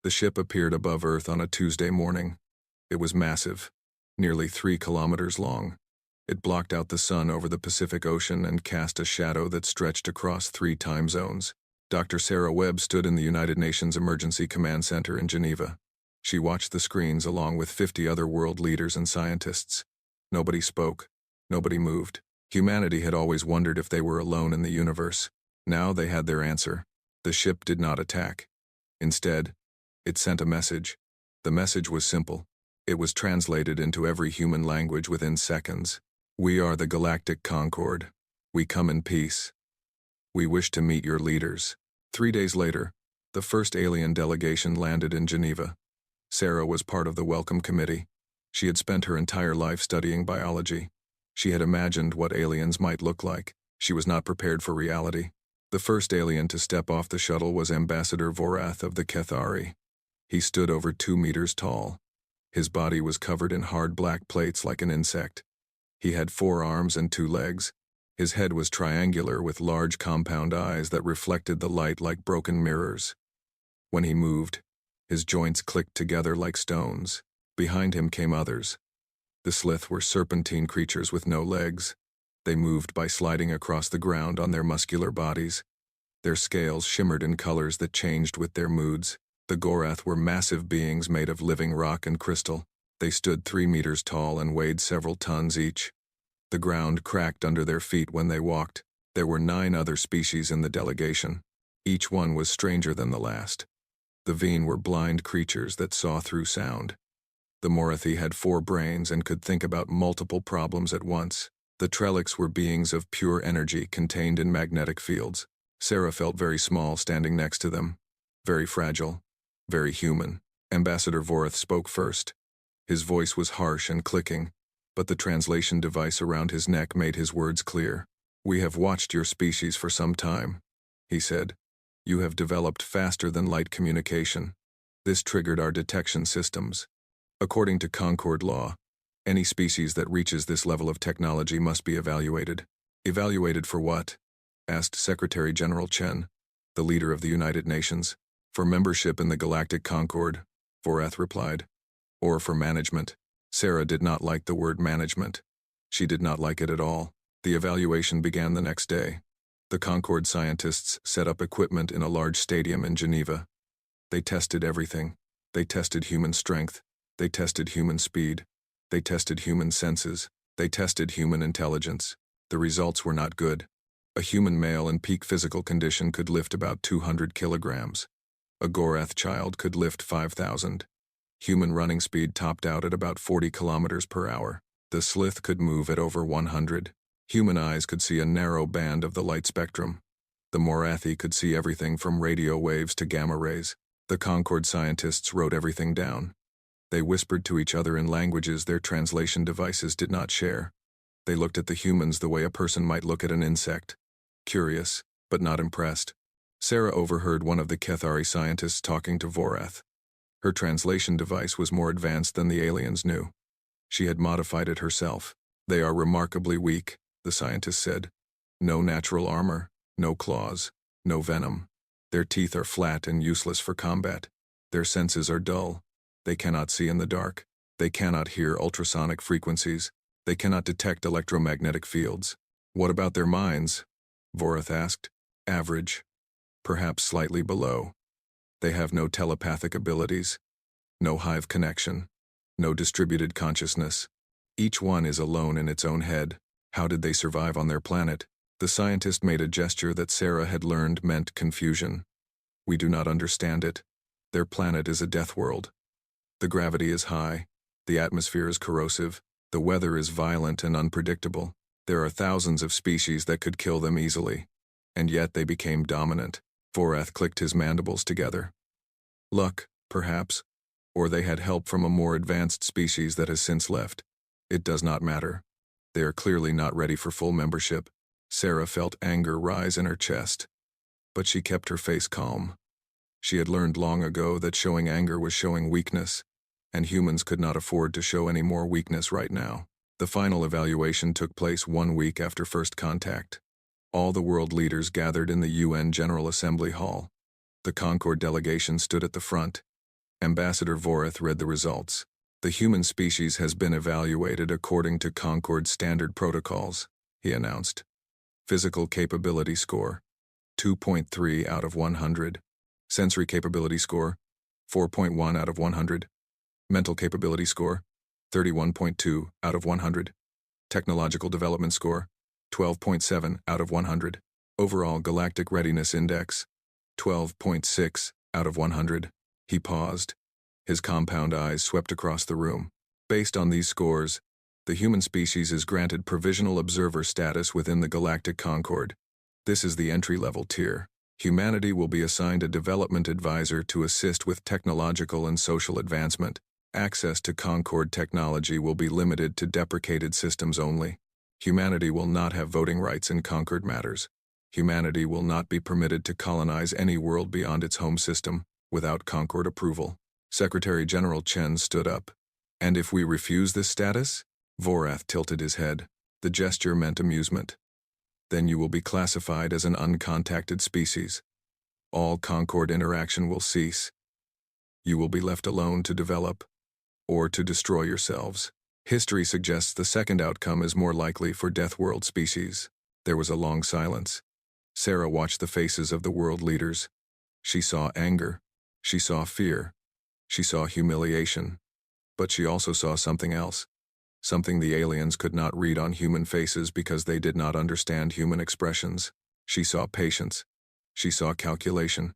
The ship appeared above Earth on a Tuesday morning. It was massive, nearly 3 kilometers long. It blocked out the sun over the Pacific Ocean and cast a shadow that stretched across 3 time zones. Dr. Sarah Webb stood in the United Nations Emergency Command Center in Geneva. She watched the screens along with 50 other world leaders and scientists. Nobody spoke. Nobody moved. Humanity had always wondered if they were alone in the universe. Now they had their answer. The ship did not attack. Instead, it sent a message. The message was simple. It was translated into every human language within seconds. We are the Galactic Concord. We come in peace. We wish to meet your leaders. 3 days later, the first alien delegation landed in Geneva. Sarah was part of the welcome committee. She had spent her entire life studying biology. She had imagined what aliens might look like. She was not prepared for reality. The first alien to step off the shuttle was Ambassador Vorath of the Kethari. He stood over 2 meters tall. His body was covered in hard black plates like an insect. He had 4 arms and 2 legs. His head was triangular with large compound eyes that reflected the light like broken mirrors. When he moved, his joints clicked together like stones. Behind him came others. The Slith were serpentine creatures with no legs. They moved by sliding across the ground on their muscular bodies. Their scales shimmered in colors that changed with their moods. The Gorath were massive beings made of living rock and crystal. They stood 3 meters tall and weighed several tons each. The ground cracked under their feet when they walked. There were 9 other species in the delegation. Each one was stranger than the last. The Veen were blind creatures that saw through sound. The Morathi had 4 brains and could think about multiple problems at once. The Trellics were beings of pure energy contained in magnetic fields. Sarah felt very small standing next to them. Very fragile. Very human. Ambassador Vorath spoke first. His voice was harsh and clicking, but the translation device around his neck made his words clear. We have watched your species for some time, he said. You have developed faster than light communication. This triggered our detection systems. According to Concord law, any species that reaches this level of technology must be evaluated. Evaluated for what? Asked Secretary General Chen, the leader of the United Nations. For membership in the Galactic Concord, Vorath replied. Or for management. Sarah did not like the word management. She did not like it at all. The evaluation began the next day. The Concord scientists set up equipment in a large stadium in Geneva. They tested everything. They tested human strength. They tested human speed. They tested human senses. They tested human intelligence. The results were not good. A human male in peak physical condition could lift about 200 kilograms. A Gorath child could lift 5,000. Human running speed topped out at about 40 kilometers per hour. The Slith could move at over 100. Human eyes could see a narrow band of the light spectrum. The Morathi could see everything from radio waves to gamma rays. The Concord scientists wrote everything down. They whispered to each other in languages their translation devices did not share. They looked at the humans the way a person might look at an insect. Curious, but not impressed. Sarah overheard one of the Kethari scientists talking to Vorath. Her translation device was more advanced than the aliens knew. She had modified it herself. They are remarkably weak, the scientist said. No natural armor, no claws, no venom. Their teeth are flat and useless for combat. Their senses are dull. They cannot see in the dark. They cannot hear ultrasonic frequencies. They cannot detect electromagnetic fields. What about their minds? Vorath asked. Average. Perhaps slightly below. They have no telepathic abilities, no hive connection, no distributed consciousness. Each one is alone in its own head. How did they survive on their planet? The scientist made a gesture that Sarah had learned meant confusion. We do not understand it. Their planet is a death world. The gravity is high. The atmosphere is corrosive. The weather is violent and unpredictable. There are thousands of species that could kill them easily. And yet they became dominant. Vorath clicked his mandibles together. Luck, perhaps, or they had help from a more advanced species that has since left. It does not matter. They are clearly not ready for full membership. Sarah felt anger rise in her chest, but she kept her face calm. She had learned long ago that showing anger was showing weakness, and humans could not afford to show any more weakness right now. The final evaluation took place 1 week after first contact. All the world leaders gathered in the UN General Assembly Hall. The Concord delegation stood at the front. Ambassador Vorath read the results. The human species has been evaluated according to Concord standard protocols, he announced. Physical capability score, 2.3 out of 100. Sensory capability score, 4.1 out of 100. Mental capability score, 31.2 out of 100. Technological development score, 12.7 out of 100. Overall Galactic Readiness Index, 12.6 out of 100. He paused. His compound eyes swept across the room. Based on these scores, the human species is granted provisional observer status within the Galactic Concord. This is the entry-level tier. Humanity will be assigned a development advisor to assist with technological and social advancement. Access to Concord technology will be limited to deprecated systems only. Humanity will not have voting rights in Concord matters. Humanity will not be permitted to colonize any world beyond its home system without Concord approval. Secretary General Chen stood up. And if we refuse this status? Vorath tilted his head. The gesture meant amusement. Then you will be classified as an uncontacted species. All Concord interaction will cease. You will be left alone to develop, or to destroy yourselves. History suggests the second outcome is more likely for Death World species. There was a long silence. Sarah watched the faces of the world leaders. She saw anger. She saw fear. She saw humiliation. But she also saw something else. Something the aliens could not read on human faces because they did not understand human expressions. She saw patience. She saw calculation.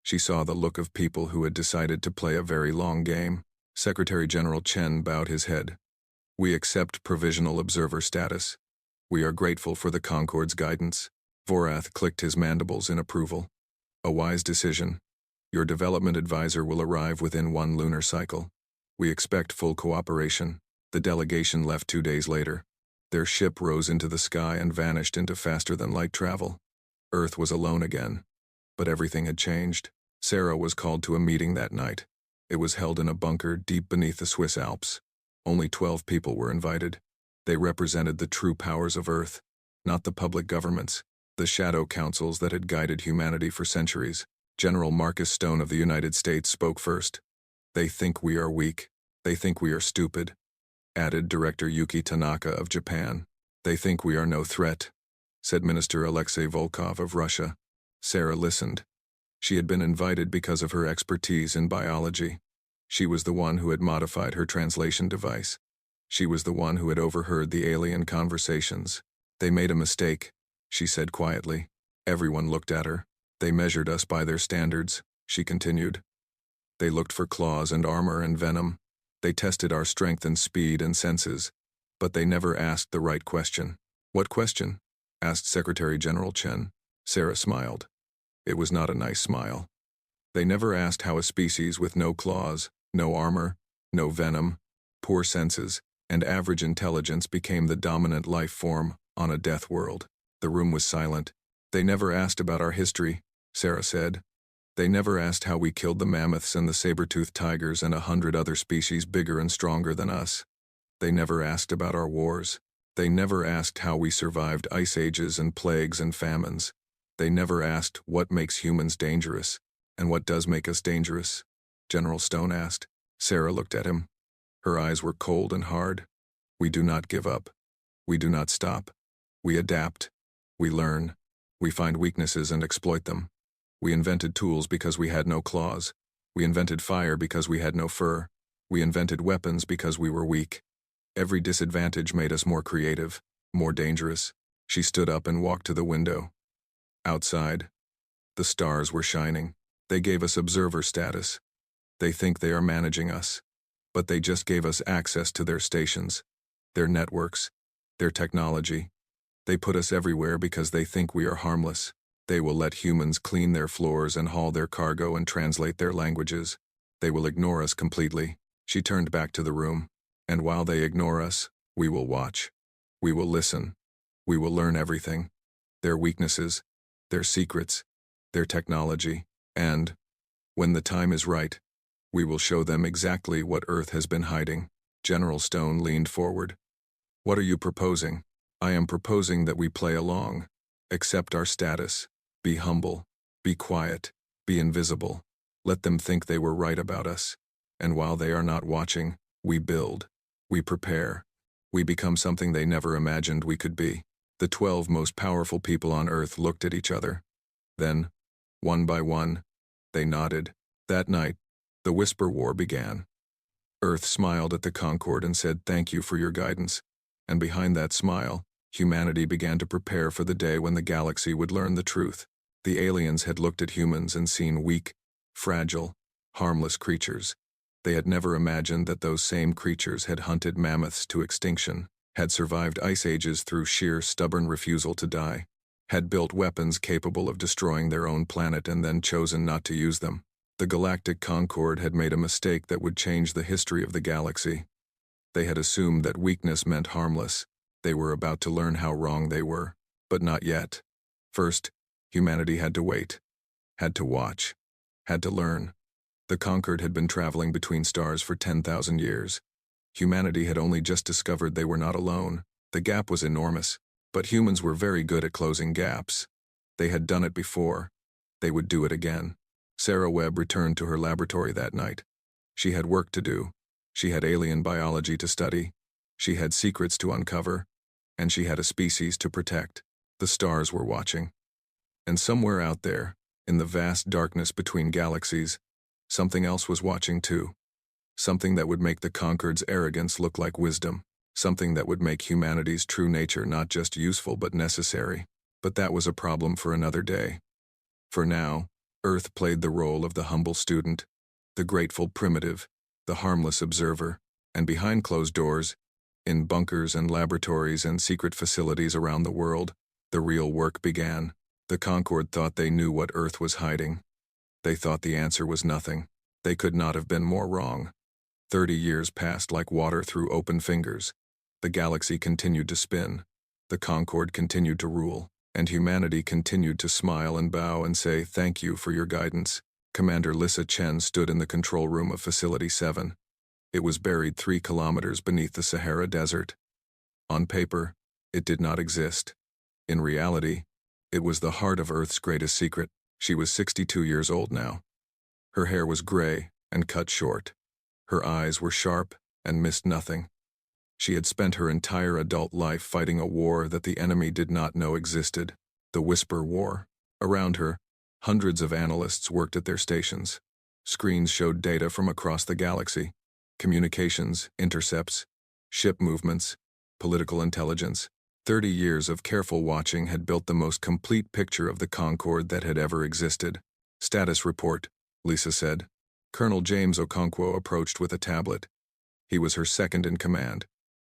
She saw the look of people who had decided to play a very long game. Secretary General Chen bowed his head. We accept provisional observer status. We are grateful for the Concord's guidance. Vorath clicked his mandibles in approval. A wise decision. Your development advisor will arrive within 1 lunar cycle. We expect full cooperation. The delegation left 2 days later. Their ship rose into the sky and vanished into faster-than-light travel. Earth was alone again. But everything had changed. Sarah was called to a meeting that night. It was held in a bunker deep beneath the Swiss Alps. Only 12 people were invited. They represented the true powers of Earth, not the public governments, the shadow councils that had guided humanity for centuries. General Marcus Stone of the United States spoke first. They think we are weak. They think we are stupid, added Director Yuki Tanaka of Japan. They think we are no threat, said Minister Alexei Volkov of Russia. Sarah listened. She had been invited because of her expertise in biology. She was the one who had modified her translation device. She was the one who had overheard the alien conversations. They made a mistake, she said quietly. Everyone looked at her. They measured us by their standards, she continued. They looked for claws and armor and venom. They tested our strength and speed and senses. But they never asked the right question. What question? Asked Secretary General Chen. Sarah smiled. It was not a nice smile. They never asked how a species with no claws, no armor, no venom, poor senses, and average intelligence became the dominant life form on a death world. The room was silent. They never asked about our history, Sarah said. They never asked how we killed the mammoths and the saber-toothed tigers and 100 other species bigger and stronger than us. They never asked about our wars. They never asked how we survived ice ages and plagues and famines. They never asked what makes humans dangerous, and what does make us dangerous, General Stone asked. Sarah looked at him. Her eyes were cold and hard. We do not give up. We do not stop. We adapt. We learn. We find weaknesses and exploit them. We invented tools because we had no claws. We invented fire because we had no fur. We invented weapons because we were weak. Every disadvantage made us more creative, more dangerous. She stood up and walked to the window. Outside, the stars were shining. They gave us observer status. They think they are managing us, but they just gave us access to their stations, their networks, their technology. They put us everywhere because they think we are harmless. They will let humans clean their floors and haul their cargo and translate their languages. They will ignore us completely. She turned back to the room. And while they ignore us, we will watch. We will listen. We will learn everything. Their weaknesses, their secrets, their technology, and, when the time is right, we will show them exactly what Earth has been hiding. General Stone leaned forward. What are you proposing? I am proposing that we play along, accept our status, be humble, be quiet, be invisible. Let them think they were right about us. And while they are not watching, we build. We prepare. We become something they never imagined we could be. The 12 most powerful people on Earth looked at each other. Then, one by one, they nodded. That night, the Whisper War began. Earth smiled at the Concord and said thank you for your guidance. And behind that smile, humanity began to prepare for the day when the galaxy would learn the truth. The aliens had looked at humans and seen weak, fragile, harmless creatures. They had never imagined that those same creatures had hunted mammoths to extinction, had survived ice ages through sheer stubborn refusal to die, had built weapons capable of destroying their own planet and then chosen not to use them. The Galactic Concord had made a mistake that would change the history of the galaxy. They had assumed that weakness meant harmless. They were about to learn how wrong they were, but not yet. First, humanity had to wait, had to watch, had to learn. The Concord had been traveling between stars for 10,000 years. Humanity had only just discovered they were not alone. The gap was enormous, but humans were very good at closing gaps. They had done it before. They would do it again. Sarah Webb returned to her laboratory that night. She had work to do. She had alien biology to study. She had secrets to uncover. And she had a species to protect. The stars were watching. And somewhere out there, in the vast darkness between galaxies, something else was watching too. Something that would make the Concord's arrogance look like wisdom. Something that would make humanity's true nature not just useful but necessary. But that was a problem for another day. For now, Earth played the role of the humble student, the grateful primitive, the harmless observer, and behind closed doors, in bunkers and laboratories and secret facilities around the world, the real work began. The Concord thought they knew what Earth was hiding. They thought the answer was nothing. They could not have been more wrong. 30 years passed like water through open fingers. The galaxy continued to spin. The Concord continued to rule. And humanity continued to smile and bow and say thank you for your guidance. Commander Lissa Chen stood in the control room of Facility 7. It was buried 3 kilometers beneath the Sahara Desert. On paper, it did not exist. In reality, it was the heart of Earth's greatest secret. She was 62 years old now. Her hair was gray and cut short. Her eyes were sharp and missed nothing. She had spent her entire adult life fighting a war that the enemy did not know existed, the Whisper War. Around her, hundreds of analysts worked at their stations. Screens showed data from across the galaxy, communications, intercepts, ship movements, political intelligence. 30 years of careful watching had built the most complete picture of the Concord that had ever existed. Status report, Lisa said. Colonel James Okonkwo approached with a tablet. He was her second in command.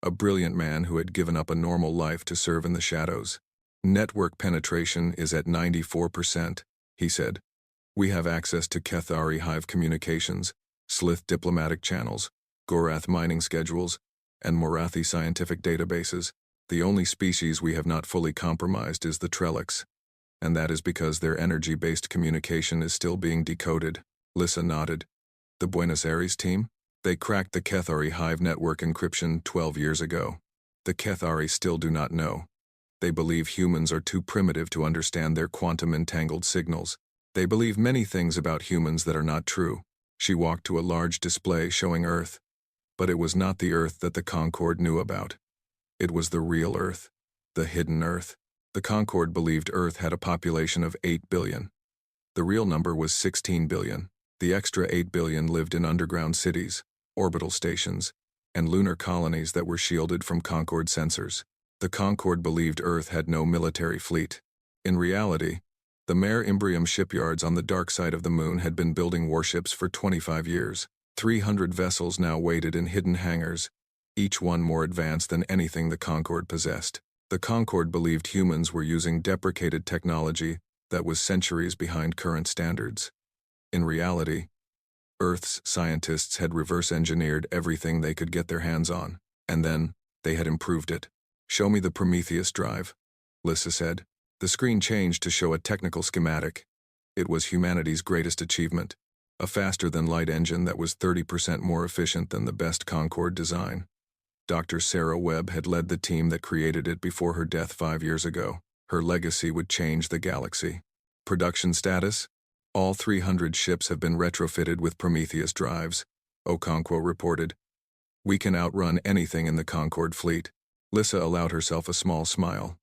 A brilliant man who had given up a normal life to serve in the shadows. Network penetration is at 94%, he said. We have access to Kethari Hive communications, Slith diplomatic channels, Gorath mining schedules, and Morathi scientific databases. The only species we have not fully compromised is the Trellix, and that is because their energy-based communication is still being decoded. Lissa nodded. The Buenos Aires team? They cracked the Kethari Hive network encryption 12 years ago. The Kethari still do not know. They believe humans are too primitive to understand their quantum-entangled signals. They believe many things about humans that are not true. She walked to a large display showing Earth. But it was not the Earth that the Concord knew about. It was the real Earth, the hidden Earth. The Concord believed Earth had a population of 8 billion. The real number was 16 billion. The extra 8 billion lived in underground cities, orbital stations, and lunar colonies that were shielded from Concord sensors. The Concord believed Earth had no military fleet. In reality, the Mare Imbrium shipyards on the dark side of the moon had been building warships for 25 years. 300 vessels now waited in hidden hangars, each one more advanced than anything the Concord possessed. The Concord believed humans were using deprecated technology that was centuries behind current standards. In reality, Earth's scientists had reverse-engineered everything they could get their hands on, and then they had improved it. Show me the Prometheus drive, Lissa said. The screen changed to show a technical schematic. It was humanity's greatest achievement, a faster-than-light engine that was 30% more efficient than the best Concord design. Dr. Sarah Webb had led the team that created it before her death 5 years ago. Her legacy would change the galaxy. Production status? All 300 ships have been retrofitted with Prometheus drives. Okonkwo reported. We can outrun anything in the Concorde fleet. Lissa allowed herself a small smile.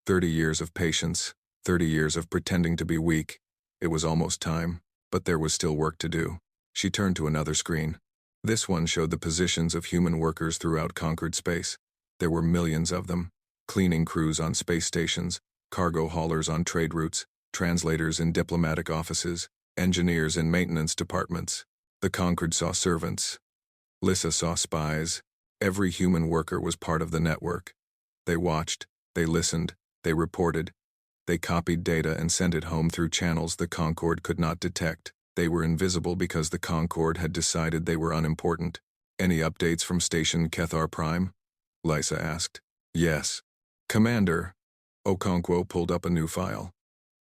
30 years of patience, 30 years of pretending to be weak. It was almost time, but there was still work to do. She turned to another screen. This one showed the positions of human workers throughout conquered space. There were millions of them. Cleaning crews on space stations, cargo haulers on trade routes, translators in diplomatic offices, engineers in maintenance departments. The Concord saw servants. Lissa saw spies. Every human worker was part of the network. They watched, they listened, they reported. They copied data and sent it home through channels the Concorde could not detect. They were invisible because the Concorde had decided they were unimportant. Any updates from Station Kethar Prime? Lysa asked. Yes. Commander. Okonkwo pulled up a new file.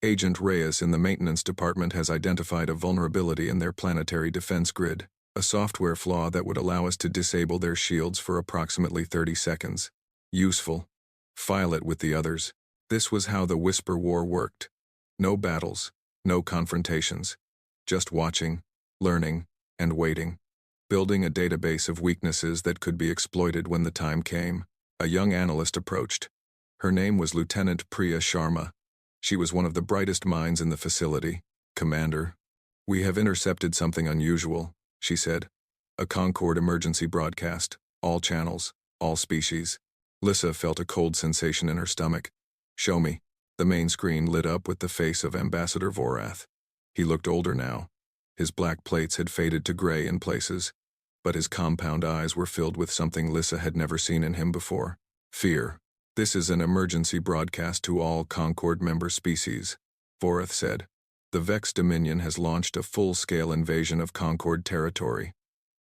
Agent Reyes in the maintenance department has identified a vulnerability in their planetary defense grid, a software flaw that would allow us to disable their shields for approximately 30 seconds. Useful. File it with the others. This was how the Whisper War worked. No battles, no confrontations. Just watching, learning, and waiting. Building a database of weaknesses that could be exploited when the time came. A young analyst approached. Her name was Lieutenant Priya Sharma. She was one of the brightest minds in the facility. Commander, we have intercepted something unusual, she said. A Concorde emergency broadcast. All channels, all species. Lissa felt a cold sensation in her stomach. Show me. The main screen lit up with the face of Ambassador Vorath. He looked older now. His black plates had faded to gray in places, but his compound eyes were filled with something Lissa had never seen in him before. Fear. This is an emergency broadcast to all Concorde member species, Vorath said. The Vex Dominion has launched a full-scale invasion of Concorde territory.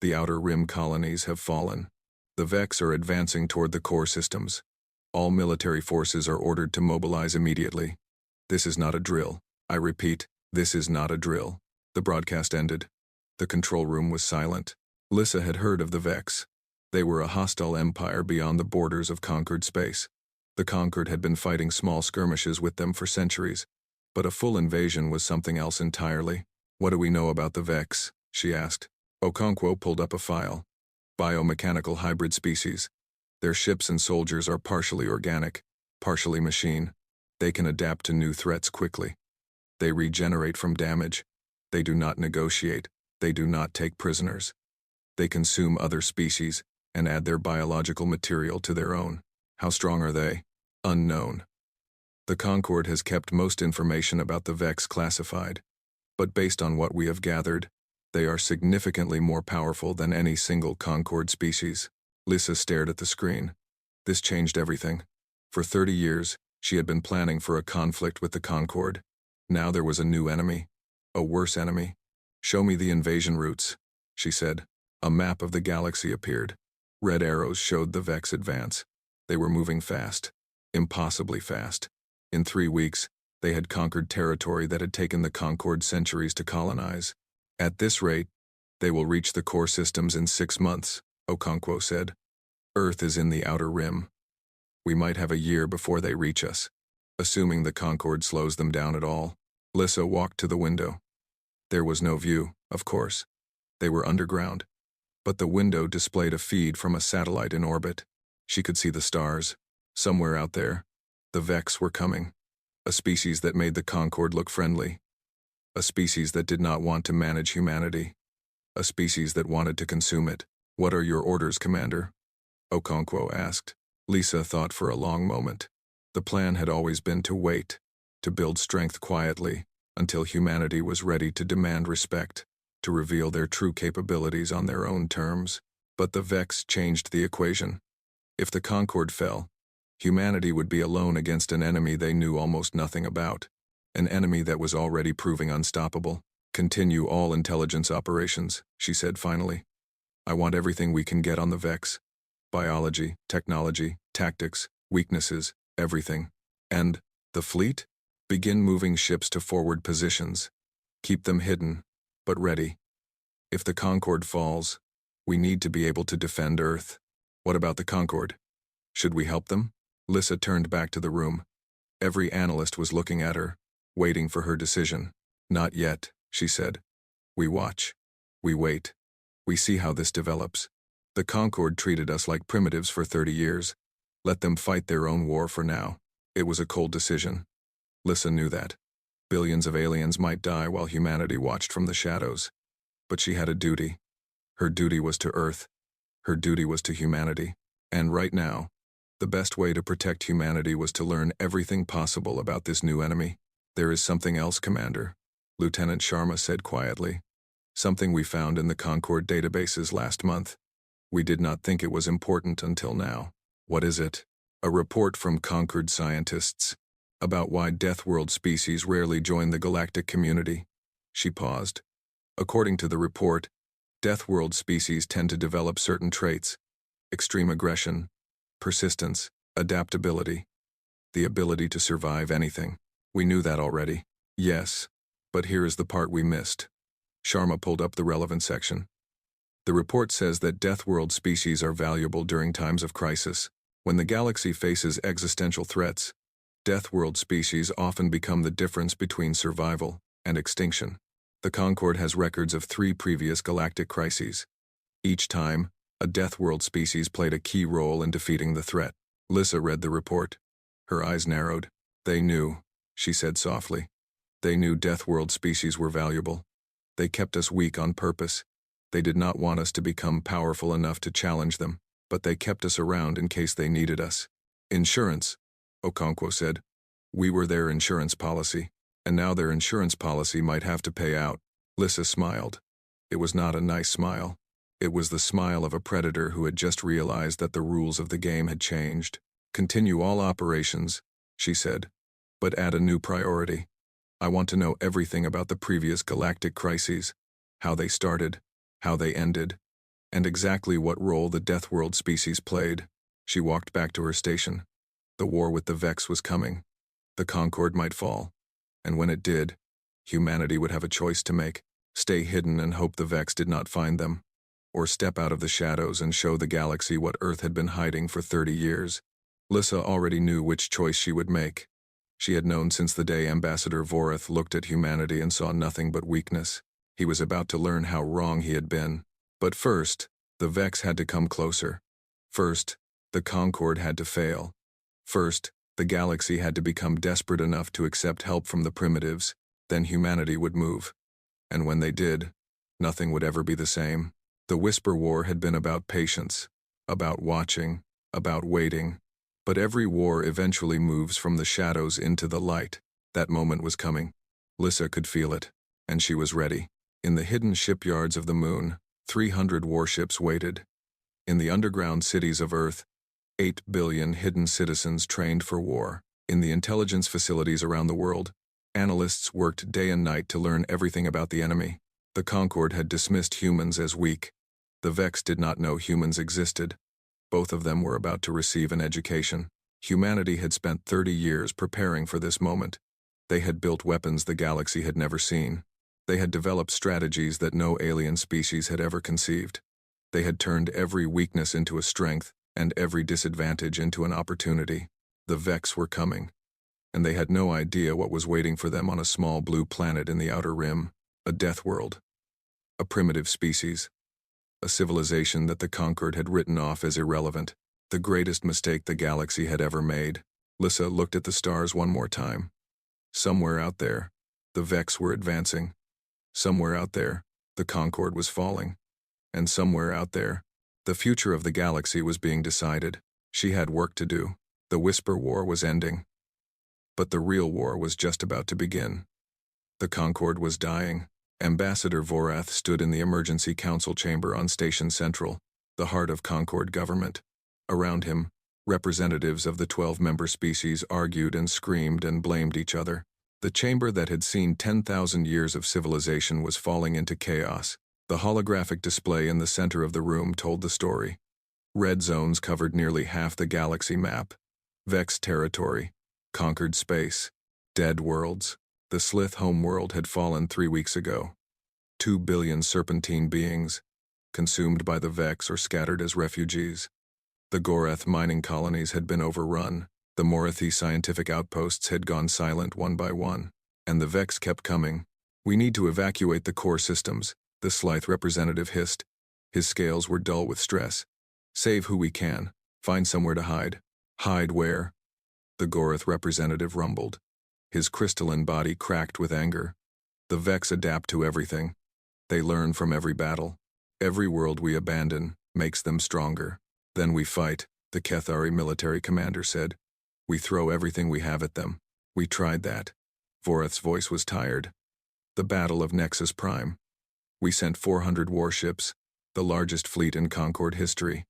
The Outer Rim colonies have fallen. The Vex are advancing toward the core systems. All military forces are ordered to mobilize immediately. This is not a drill. I repeat, this is not a drill. The broadcast ended. The control room was silent. Lissa had heard of the Vex. They were a hostile empire beyond the borders of conquered space. The Conquered had been fighting small skirmishes with them for centuries, but a full invasion was something else entirely. What do we know about the Vex? She asked. Okonkwo pulled up a file. Biomechanical hybrid species. Their ships and soldiers are partially organic, partially machine. They can adapt to new threats quickly. They regenerate from damage. They do not negotiate. They do not take prisoners. They consume other species and add their biological material to their own. How strong are they? Unknown. The Concorde has kept most information about the Vex classified, but based on what we have gathered, they are significantly more powerful than any single Concorde species. Lissa stared at the screen. This changed everything. For 30 years, she had been planning for a conflict with the Concorde. Now there was a new enemy. A worse enemy. Show me the invasion routes, she said. A map of the galaxy appeared. Red arrows showed the Vex advance. They were moving fast. Impossibly fast. In 3 weeks, they had conquered territory that had taken the Concorde centuries to colonize. At this rate, they will reach the core systems in 6 months, Okonkwo said. Earth is in the outer rim. We might have a year before they reach us, assuming the Concorde slows them down at all. Lissa walked to the window. There was no view, of course. They were underground. But the window displayed a feed from a satellite in orbit. She could see the stars. Somewhere out there, the Vex were coming. A species that made the Concorde look friendly. A species that did not want to manage humanity. A species that wanted to consume it. What are your orders, Commander? Okonkwo asked. Lissa thought for a long moment. The plan had always been to wait, to build strength quietly, until humanity was ready to demand respect, to reveal their true capabilities on their own terms. But the Vex changed the equation. If the Concorde fell, humanity would be alone against an enemy they knew almost nothing about, an enemy that was already proving unstoppable. Continue all intelligence operations, she said finally. I want everything we can get on the Vex. Biology, technology, tactics, weaknesses, everything. And the fleet? Begin moving ships to forward positions. Keep them hidden, but ready. If the Concorde falls, we need to be able to defend Earth. What about the Concorde? Should we help them? Lissa turned back to the room. Every analyst was looking at her, waiting for her decision. Not yet, she said. We watch. We wait. We see how this develops. The Concord treated us like primitives for 30 years. Let them fight their own war for now. It was a cold decision. Lissa knew that. Billions of aliens might die while humanity watched from the shadows. But she had a duty. Her duty was to Earth. Her duty was to humanity. And right now, the best way to protect humanity was to learn everything possible about this new enemy. There is something else, Commander, Lieutenant Sharma said quietly. Something we found in the Concord databases last month. We did not think it was important until now. What is it? A report from Concord scientists about why Death World species rarely join the galactic community. She paused. According to the report, Death World species tend to develop certain traits: extreme aggression, persistence, adaptability, the ability to survive anything. We knew that already. Yes, but here is the part we missed. Sharma pulled up the relevant section. The report says that Death World species are valuable during times of crisis. When the galaxy faces existential threats, Death World species often become the difference between survival and extinction. The Concord has records of 3 previous galactic crises. Each time, a Death World species played a key role in defeating the threat. Lissa read the report. Her eyes narrowed. They knew, she said softly. They knew Death World species were valuable. They kept us weak on purpose. They did not want us to become powerful enough to challenge them, but they kept us around in case they needed us. Insurance, Okonkwo said. We were their insurance policy, and now their insurance policy might have to pay out. Lissa smiled. It was not a nice smile. It was the smile of a predator who had just realized that the rules of the game had changed. Continue all operations, she said, but add a new priority. I want to know everything about the previous galactic crises, how they started, how they ended, and exactly what role the Death World species played. She walked back to her station. The war with the Vex was coming. The Concord might fall, and when it did, humanity would have a choice to make: stay hidden and hope the Vex did not find them, or step out of the shadows and show the galaxy what Earth had been hiding for 30 years. Lissa already knew which choice she would make. She had known since the day Ambassador Vorath looked at humanity and saw nothing but weakness. He was about to learn how wrong he had been. But first, the Vex had to come closer. First, the Concord had to fail. First, the galaxy had to become desperate enough to accept help from the primitives. Then humanity would move. And when they did, nothing would ever be the same. The Whisper War had been about patience, about watching, about waiting. But every war eventually moves from the shadows into the light. That moment was coming. Lissa could feel it, and she was ready. In the hidden shipyards of the moon, 300 warships waited. In the underground cities of Earth, 8 billion hidden citizens trained for war. In the intelligence facilities around the world, analysts worked day and night to learn everything about the enemy. The Concord had dismissed humans as weak. The Vex did not know humans existed. Both of them were about to receive an education. Humanity had spent 30 years preparing for this moment. They had built weapons the galaxy had never seen. They had developed strategies that no alien species had ever conceived. They had turned every weakness into a strength and every disadvantage into an opportunity. The Vex were coming, and they had no idea what was waiting for them on a small blue planet in the outer rim, a death world, a primitive species, a civilization that the Concord had written off as irrelevant, the greatest mistake the galaxy had ever made. Lissa looked at the stars one more time. Somewhere out there, the Vex were advancing. Somewhere out there, the Concord was falling. And somewhere out there, the future of the galaxy was being decided. She had work to do. The Whisper War was ending. But the real war was just about to begin. The Concord was dying. Ambassador Vorath stood in the emergency council chamber on Station Central, the heart of Concord government. Around him, representatives of the 12-member species argued and screamed and blamed each other. The chamber that had seen 10,000 years of civilization was falling into chaos. The holographic display in the center of the room told the story. Red zones covered nearly half the galaxy map. Vex territory, conquered space, dead worlds. The Slith homeworld had fallen 3 weeks ago. 2 billion serpentine beings, consumed by the Vex or scattered as refugees. The Gorath mining colonies had been overrun. The Morathi scientific outposts had gone silent one by one. And the Vex kept coming. We need to evacuate the core systems, the Slythe representative hissed. His scales were dull with stress. Save who we can. Find somewhere to hide. Hide where? The Gorath representative rumbled. His crystalline body cracked with anger. The Vex adapt to everything. They learn from every battle. Every world we abandon makes them stronger. Then we fight, the Kethari military commander said. We throw everything we have at them. We tried that. Vorath's voice was tired. The Battle of Nexus Prime. We sent 400 warships, the largest fleet in Concord history.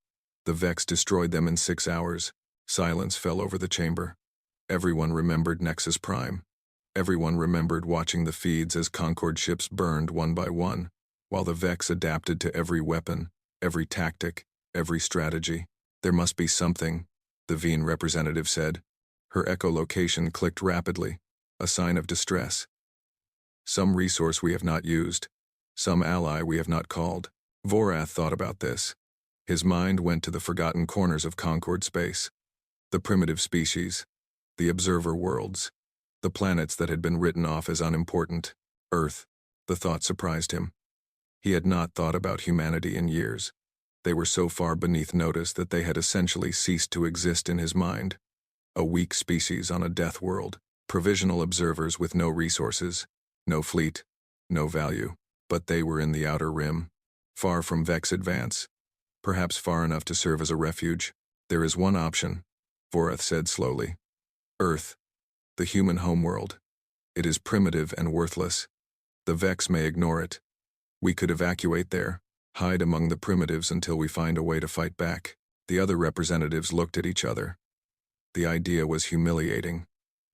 The Vex destroyed them in 6 hours. Silence fell over the chamber. Everyone remembered Nexus Prime. Everyone remembered watching the feeds as Concord ships burned one by one, while the Vex adapted to every weapon, every tactic, every strategy. There must be something, the Veen representative said. Her echolocation clicked rapidly, a sign of distress. Some resource we have not used. Some ally we have not called. Vorath thought about this. His mind went to the forgotten corners of Concord space. The primitive species. The observer worlds. The planets that had been written off as unimportant. Earth. The thought surprised him. He had not thought about humanity in years. They were so far beneath notice that they had essentially ceased to exist in his mind. A weak species on a death world. Provisional observers with no resources. No fleet. No value. But they were in the outer rim. Far from Vex advance. Perhaps far enough to serve as a refuge. There is one option, Vorath said slowly. Earth. The human homeworld. It is primitive and worthless. The Vex may ignore it. We could evacuate there, hide among the primitives until we find a way to fight back. The other representatives looked at each other. The idea was humiliating.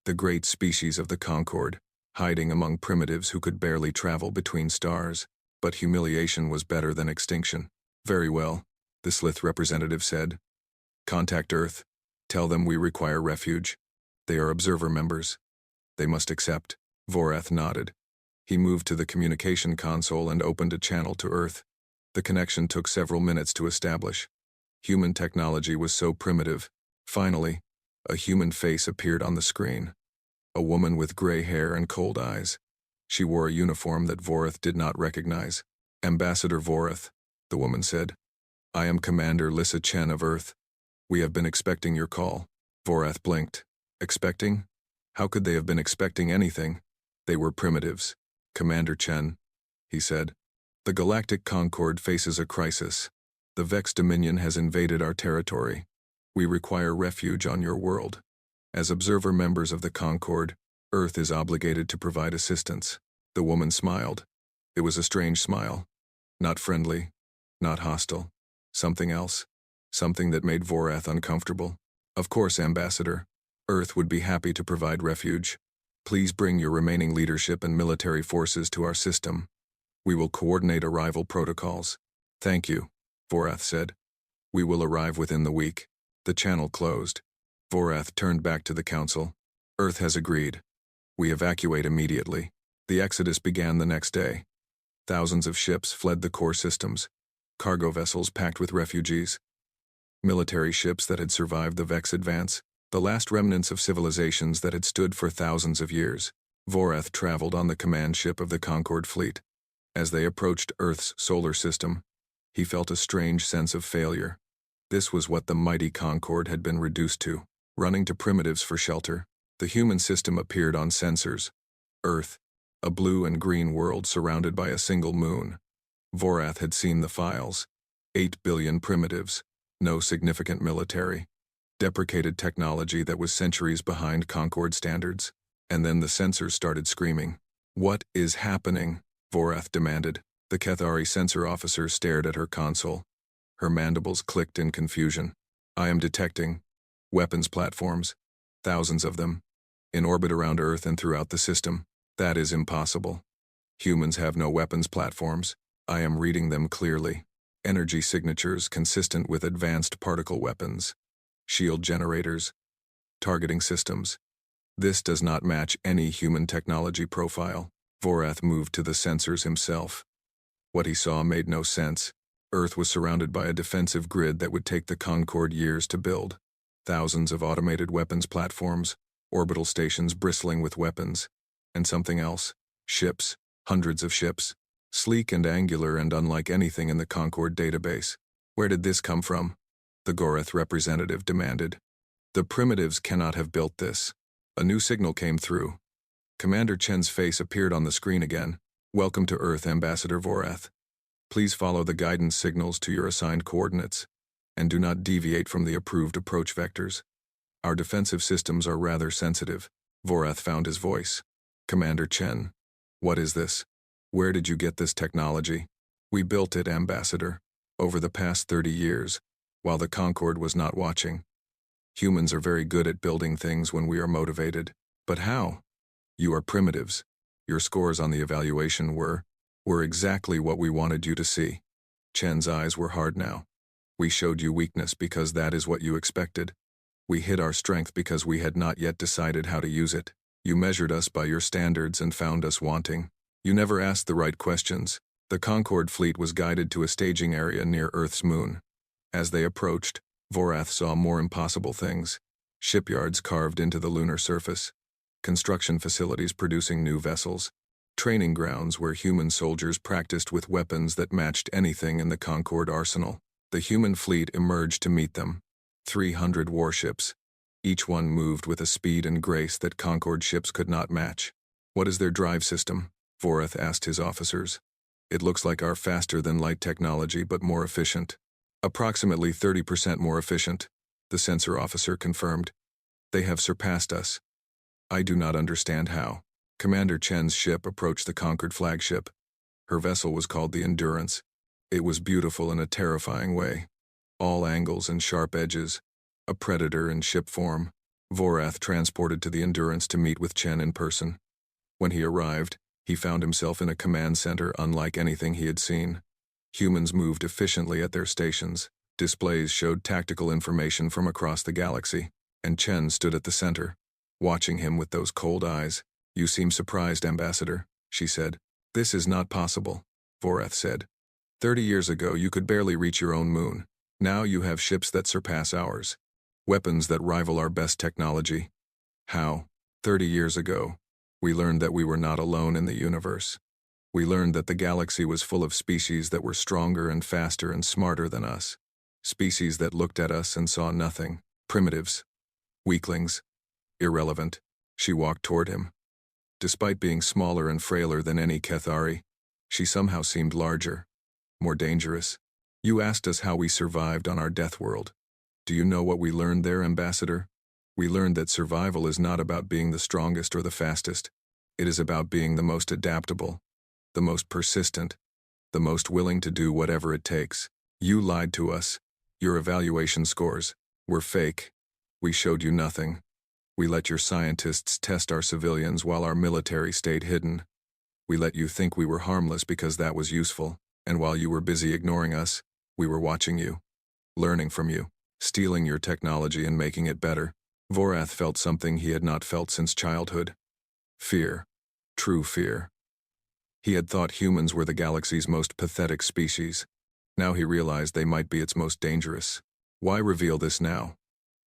The great species of the Concord, hiding among primitives who could barely travel between stars. But humiliation was better than extinction. Very well, the Slith representative said. Contact Earth. Tell them we require refuge. They are observer members. They must accept. Vorath nodded. He moved to the communication console and opened a channel to Earth. The connection took several minutes to establish. Human technology was so primitive. Finally, a human face appeared on the screen. A woman with gray hair and cold eyes. She wore a uniform that Vorath did not recognize. Ambassador Vorath, the woman said. I am Commander Lissa Chen of Earth. We have been expecting your call. Vorath blinked. Expecting? How could they have been expecting anything? They were primitives. Commander Chen, he said. The Galactic Concord faces a crisis. The Vex Dominion has invaded our territory. We require refuge on your world. As observer members of the Concord, Earth is obligated to provide assistance. The woman smiled. It was a strange smile. Not friendly, not hostile. Something else. Something that made Vorath uncomfortable. Of course, Ambassador. Earth would be happy to provide refuge. Please bring your remaining leadership and military forces to our system. We will coordinate arrival protocols. Thank you, Vorath said. We will arrive within the week. The channel closed. Vorath turned back to the council. Earth has agreed. We evacuate immediately. The exodus began the next day. Thousands of ships fled the core systems. Cargo vessels packed with refugees. Military ships that had survived the Vex advance. The last remnants of civilizations that had stood for thousands of years. Vorath traveled on the command ship of the Concord fleet. As they approached Earth's solar system, he felt a strange sense of failure. This was what the mighty Concord had been reduced to, running to primitives for shelter. The human system appeared on sensors. Earth, a blue and green world surrounded by a single moon. Vorath had seen the files. 8 billion primitives, no significant military. Deprecated technology that was centuries behind Concord standards. And then the sensors started screaming. What is happening? Vorath demanded. The Kethari sensor officer stared at her console. Her mandibles clicked in confusion. I am detecting weapons platforms. Thousands of them. In orbit around Earth and throughout the system. That is impossible. Humans have no weapons platforms. I am reading them clearly. Energy signatures consistent with advanced particle weapons. Shield generators. Targeting systems. This does not match any human technology profile. Vorath moved to the sensors himself. What he saw made no sense. Earth was surrounded by a defensive grid that would take the Concord years to build. Thousands of automated weapons platforms, orbital stations bristling with weapons. And something else. Ships. Hundreds of ships. Sleek and angular and unlike anything in the Concord database. Where did this come from? The Gorath representative demanded. The primitives cannot have built this. A new signal came through. Commander Chen's face appeared on the screen again. Welcome to Earth, Ambassador Vorath. Please follow the guidance signals to your assigned coordinates, and do not deviate from the approved approach vectors. Our defensive systems are rather sensitive. Vorath found his voice. Commander Chen, what is this? Where did you get this technology? We built it, Ambassador, over the past 30 years, while the Concord was not watching. Humans are very good at building things when we are motivated. But how? You are primitives. Your scores on the evaluation were exactly what we wanted you to see. Chen's eyes were hard now. We showed you weakness because that is what you expected. We hid our strength because we had not yet decided how to use it. You measured us by your standards and found us wanting. You never asked the right questions. The Concord fleet was guided to a staging area near Earth's moon. As they approached, Vorath saw more impossible things. Shipyards carved into the lunar surface. Construction facilities producing new vessels. Training grounds where human soldiers practiced with weapons that matched anything in the Concord arsenal. The human fleet emerged to meet them. 300 warships. Each one moved with a speed and grace that Concord ships could not match. What is their drive system? Vorath asked his officers. It looks like our faster-than-light technology, but more efficient. Approximately 30% more efficient, the sensor officer confirmed. They have surpassed us. I do not understand how. Commander Chen's ship approached the Concord flagship. Her vessel was called the Endurance. It was beautiful in a terrifying way. All angles and sharp edges. A predator in ship form. Vorath transported to the Endurance to meet with Chen in person. When he arrived, he found himself in a command center unlike anything he had seen. Humans moved efficiently at their stations. Displays showed tactical information from across the galaxy, and Chen stood at the center, watching him with those cold eyes. You seem surprised, Ambassador, she said. This is not possible, Vorath said. 30 years ago you could barely reach your own moon. Now you have ships that surpass ours. Weapons that rival our best technology. How? 30 years ago, we learned that we were not alone in the universe. We learned that the galaxy was full of species that were stronger and faster and smarter than us. Species that looked at us and saw nothing. Primitives. Weaklings. Irrelevant. She walked toward him. Despite being smaller and frailer than any Kethari, she somehow seemed larger, more dangerous. You asked us how we survived on our death world. Do you know what we learned there, Ambassador? We learned that survival is not about being the strongest or the fastest. It is about being the most adaptable, the most persistent, the most willing to do whatever it takes. You lied to us. Your evaluation scores were fake. We showed you nothing. We let your scientists test our civilians while our military stayed hidden. We let you think we were harmless because that was useful, and while you were busy ignoring us, we were watching you, learning from you, stealing your technology and making it better. Vorath felt something he had not felt since childhood. Fear. True fear. He had thought humans were the galaxy's most pathetic species. Now he realized they might be its most dangerous. Why reveal this now?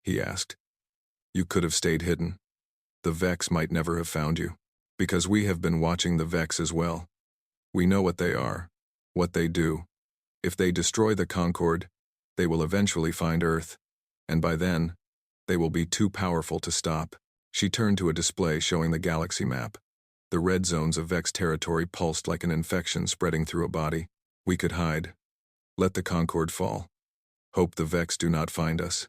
He asked. You could have stayed hidden. The Vex might never have found you. Because we have been watching the Vex as well. We know what they are, what they do. If they destroy the Concord, they will eventually find Earth. And by then, they will be too powerful to stop. She turned to a display showing the galaxy map. The red zones of Vex territory pulsed like an infection spreading through a body. We could hide. Let the Concord fall. Hope the Vex do not find us.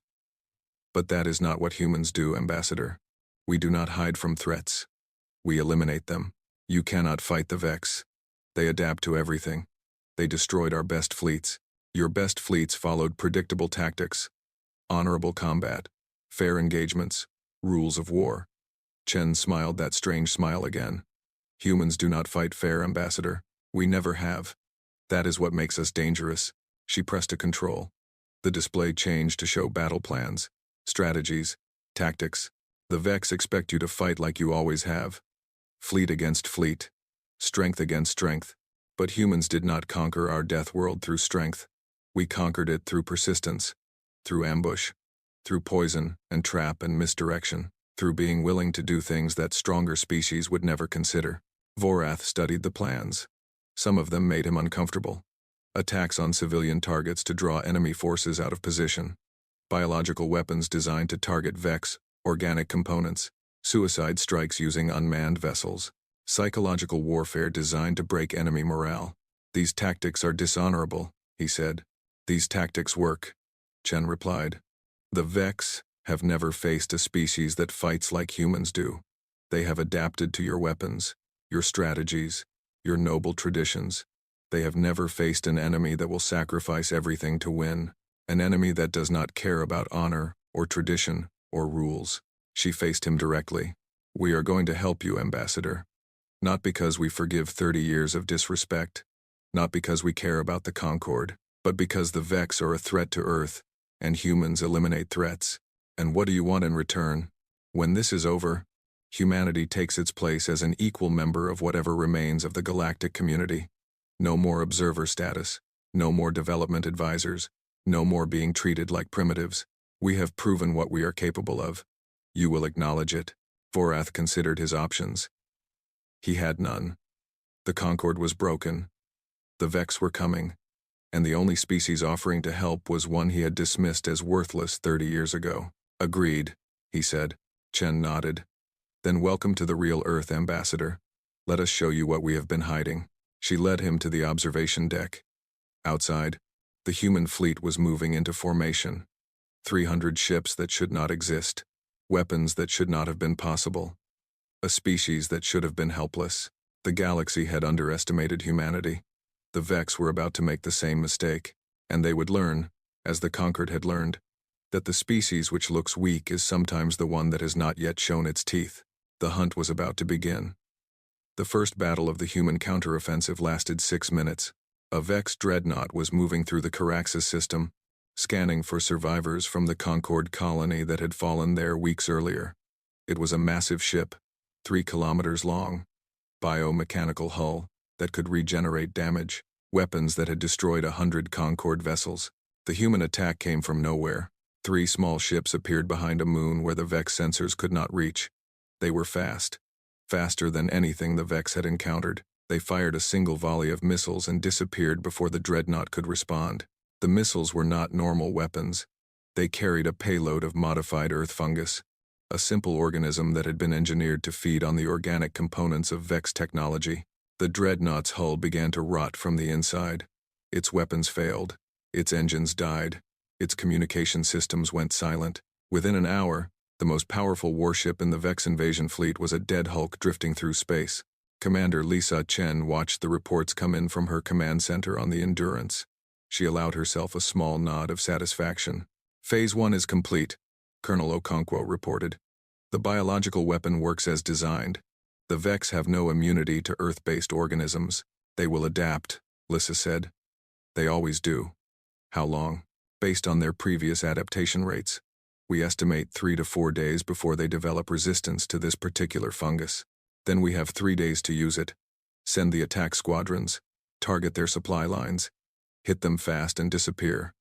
But that is not what humans do, Ambassador. We do not hide from threats. We eliminate them. You cannot fight the Vex. They adapt to everything. They destroyed our best fleets. Your best fleets followed predictable tactics, honorable combat, fair engagements, rules of war. Chen smiled that strange smile again. Humans do not fight fair, Ambassador. We never have. That is what makes us dangerous. She pressed a control. The display changed to show battle plans, strategies, tactics. The Vex expect you to fight like you always have. Fleet against fleet. Strength against strength. But humans did not conquer our death world through strength. We conquered it through persistence, through ambush, through poison and trap and misdirection, through being willing to do things that stronger species would never consider. Vorath studied the plans. Some of them made him uncomfortable. Attacks on civilian targets to draw enemy forces out of position. Biological weapons designed to target Vex, organic components. Suicide strikes using unmanned vessels. Psychological warfare designed to break enemy morale. These tactics are dishonorable, he said. These tactics work, Chen replied. The Vex have never faced a species that fights like humans do. They have adapted to your weapons, your strategies, your noble traditions. They have never faced an enemy that will sacrifice everything to win, an enemy that does not care about honor or tradition or rules. She faced him directly. We are going to help you, Ambassador. Not because we forgive 30 years of disrespect, not because we care about the Concord, but because the Vex are a threat to Earth, and humans eliminate threats. And what do you want in return? When this is over, humanity takes its place as an equal member of whatever remains of the galactic community. No more observer status, no more development advisors, no more being treated like primitives. We have proven what we are capable of. You will acknowledge it. Vorath considered his options. He had none. The Concord was broken. The Vex were coming, and the only species offering to help was one he had dismissed as worthless 30 years ago. Agreed, he said. Chen nodded. Then welcome to the real Earth, Ambassador. Let us show you what we have been hiding. She led him to the observation deck. Outside, the human fleet was moving into formation. 300 ships that should not exist. Weapons that should not have been possible. A species that should have been helpless. The galaxy had underestimated humanity. The Vex were about to make the same mistake, and they would learn, as the Conquered had learned, that the species which looks weak is sometimes the one that has not yet shown its teeth. The hunt was about to begin. The first battle of the human counteroffensive lasted 6 minutes. A Vex dreadnought was moving through the Caraxes system, scanning for survivors from the Concord colony that had fallen there weeks earlier. It was a massive ship, 3 kilometers long, biomechanical hull that could regenerate damage, weapons that had destroyed 100 Concord vessels. The human attack came from nowhere. 3 small ships appeared behind a moon where the Vex sensors could not reach. They were fast. Faster than anything the Vex had encountered. They fired a single volley of missiles and disappeared before the dreadnought could respond. The missiles were not normal weapons. They carried a payload of modified Earth fungus, a simple organism that had been engineered to feed on the organic components of Vex technology. The dreadnought's hull began to rot from the inside. Its weapons failed. Its engines died. Its communication systems went silent. Within an hour, the most powerful warship in the Vex invasion fleet was a dead hulk drifting through space. Commander Lisa Chen watched the reports come in from her command center on the Endurance. She allowed herself a small nod of satisfaction. Phase 1 is complete, Colonel Okonkwo reported. The biological weapon works as designed. The Vex have no immunity to Earth-based organisms. They will adapt, Lisa said. They always do. How long? Based on their previous adaptation rates. We estimate 3 to 4 days before they develop resistance to this particular fungus. Then we have 3 days to use it. Send the attack squadrons. Target their supply lines. Hit them fast and disappear.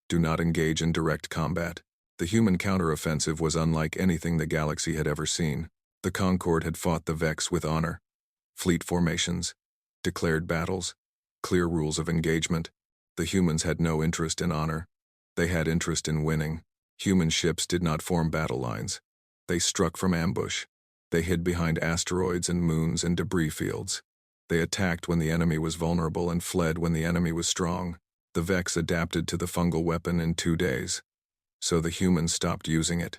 Do not engage in direct combat. The human counteroffensive was unlike anything the galaxy had ever seen. The Concord had fought the Vex with honor. Fleet formations. Declared battles. Clear rules of engagement. The humans had no interest in honor. They had interest in winning. Human ships did not form battle lines. They struck from ambush. They hid behind asteroids and moons and debris fields. They attacked when the enemy was vulnerable and fled when the enemy was strong. The Vex adapted to the fungal weapon in 2 days. So the humans stopped using it.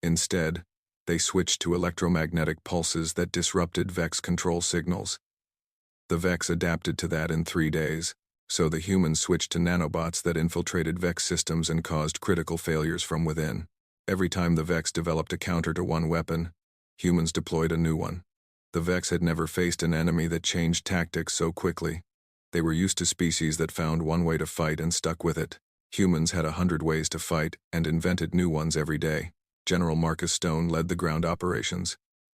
Instead, they switched to electromagnetic pulses that disrupted Vex control signals. The Vex adapted to that in 3 days. So the humans switched to nanobots that infiltrated Vex systems and caused critical failures from within. Every time the Vex developed a counter to one weapon, humans deployed a new one. The Vex had never faced an enemy that changed tactics so quickly. They were used to species that found one way to fight and stuck with it. Humans had 100 ways to fight and invented new ones every day. General Marcus Stone led the ground operations.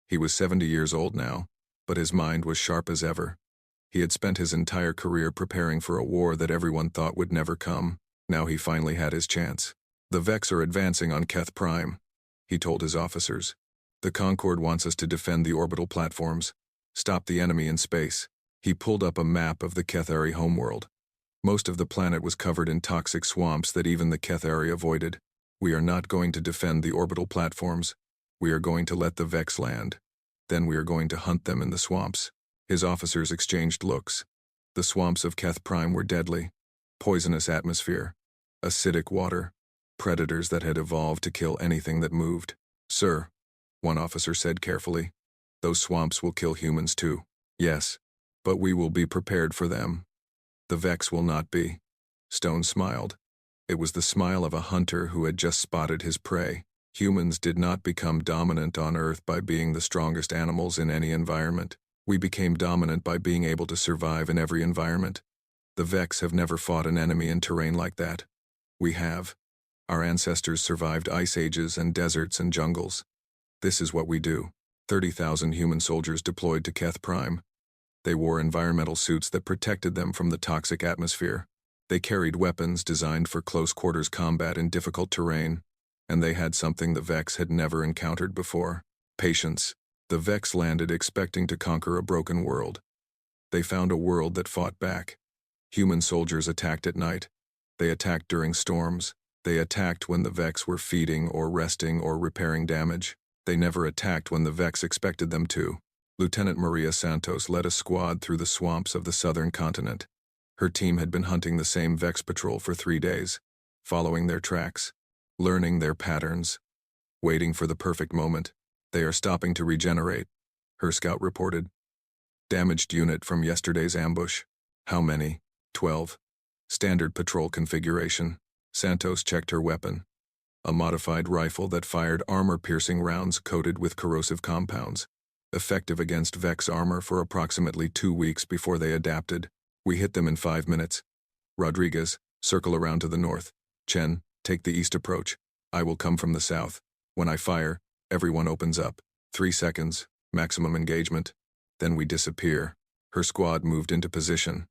He was 70 years old now, but his mind was sharp as ever. He had spent his entire career preparing for a war that everyone thought would never come. Now he finally had his chance. The Vex are advancing on Keth Prime, he told his officers. The Concord wants us to defend the orbital platforms, stop the enemy in space. He pulled up a map of the Kethari homeworld. Most of the planet was covered in toxic swamps that even the Kethari avoided. We are not going to defend the orbital platforms. We are going to let the Vex land. Then we are going to hunt them in the swamps. His officers exchanged looks. The swamps of Keth Prime were deadly. Poisonous atmosphere. Acidic water. Predators that had evolved to kill anything that moved. Sir, one officer said carefully, those swamps will kill humans too. Yes, but we will be prepared for them. The Vex will not be. Stone smiled. It was the smile of a hunter who had just spotted his prey. Humans did not become dominant on Earth by being the strongest animals in any environment. We became dominant by being able to survive in every environment. The Vex have never fought an enemy in terrain like that. We have. Our ancestors survived ice ages and deserts and jungles. This is what we do. 30,000 human soldiers deployed to Keth Prime. They wore environmental suits that protected them from the toxic atmosphere. They carried weapons designed for close-quarters combat in difficult terrain, and they had something the Vex had never encountered before: patience. The Vex landed expecting to conquer a broken world. They found a world that fought back. Human soldiers attacked at night. They attacked during storms. They attacked when the Vex were feeding or resting or repairing damage. They never attacked when the Vex expected them to. Lieutenant Maria Santos led a squad through the swamps of the southern continent. Her team had been hunting the same Vex patrol for 3 days, following their tracks, learning their patterns, waiting for the perfect moment. They are stopping to regenerate, her scout reported. Damaged unit from yesterday's ambush. How many? 12. Standard patrol configuration. Santos checked her weapon. A modified rifle that fired armor-piercing rounds coated with corrosive compounds. Effective against Vex armor for approximately 2 weeks before they adapted. We hit them in 5 minutes. Rodriguez, circle around to the north. Chen, take the east approach. I will come from the south. When I fire, everyone opens up. 3 seconds, maximum engagement. Then we disappear. Her squad moved into position.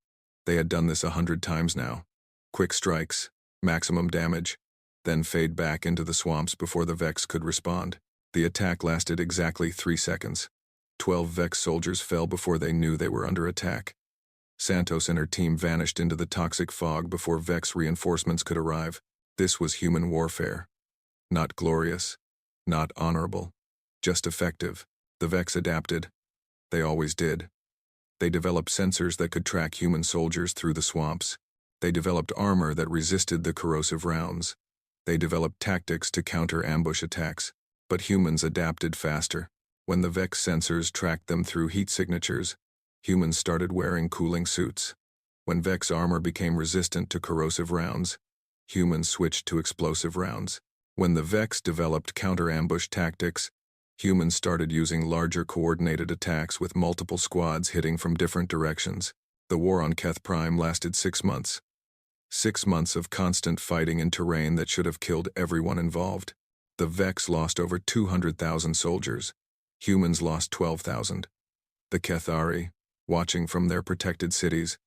They had done this 100 times now. Quick strikes, maximum damage, then fade back into the swamps before the Vex could respond. The attack lasted exactly 3 seconds. 12 Vex soldiers fell before they knew they were under attack. Santos and her team vanished into the toxic fog before Vex reinforcements could arrive. This was human warfare. Not glorious, not honorable, just effective. The Vex adapted. They always did. They developed sensors that could track human soldiers through the swamps. They developed armor that resisted the corrosive rounds. They developed tactics to counter ambush attacks. But humans adapted faster. When the Vex sensors tracked them through heat signatures, humans started wearing cooling suits. When Vex armor became resistant to corrosive rounds, humans switched to explosive rounds. When the Vex developed counter-ambush tactics, humans started using larger coordinated attacks with multiple squads hitting from different directions. The war on Keth Prime lasted 6 months. 6 months of constant fighting in terrain that should have killed everyone involved. The Vex lost over 200,000 soldiers. Humans lost 12,000. The Kethari, watching from their protected cities,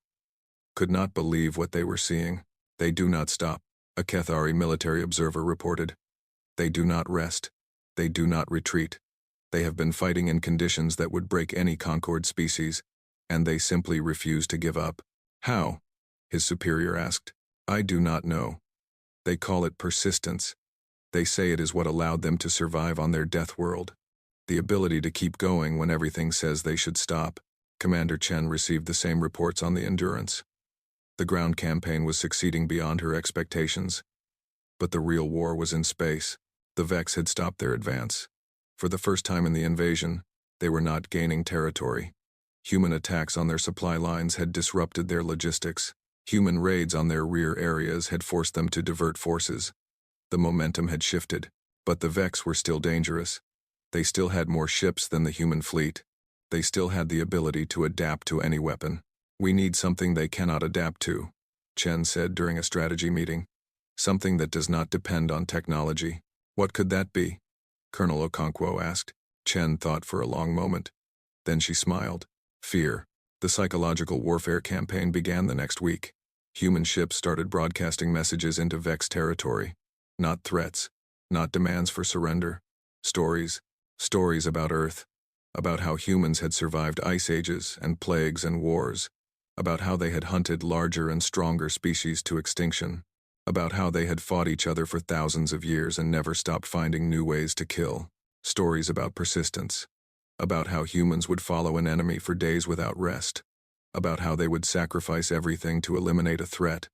could not believe what they were seeing. They do not stop, a Kethari military observer reported. They do not rest. They do not retreat. They have been fighting in conditions that would break any Concord species, and they simply refuse to give up. How? His superior asked. I do not know. They call it persistence. They say it is what allowed them to survive on their death world. The ability to keep going when everything says they should stop. Commander Chen received the same reports on the Endurance. The ground campaign was succeeding beyond her expectations. But the real war was in space. The Vex had stopped their advance. For the first time in the invasion, they were not gaining territory. Human attacks on their supply lines had disrupted their logistics. Human raids on their rear areas had forced them to divert forces. The momentum had shifted, but the Vex were still dangerous. They still had more ships than the human fleet. They still had the ability to adapt to any weapon. We need something they cannot adapt to, Chen said during a strategy meeting. Something that does not depend on technology. What could that be? Colonel Okonkwo asked. Chen thought for a long moment. Then she smiled. Fear. The psychological warfare campaign began the next week. Human ships started broadcasting messages into Vex territory. Not threats. Not demands for surrender. Stories. Stories about Earth. about how humans had survived ice ages and plagues and wars, about how they had hunted larger and stronger species to extinction, about how they had fought each other for thousands of years and never stopped finding new ways to kill, stories about persistence, about how humans would follow an enemy for days without rest, about how they would sacrifice everything to eliminate a threat,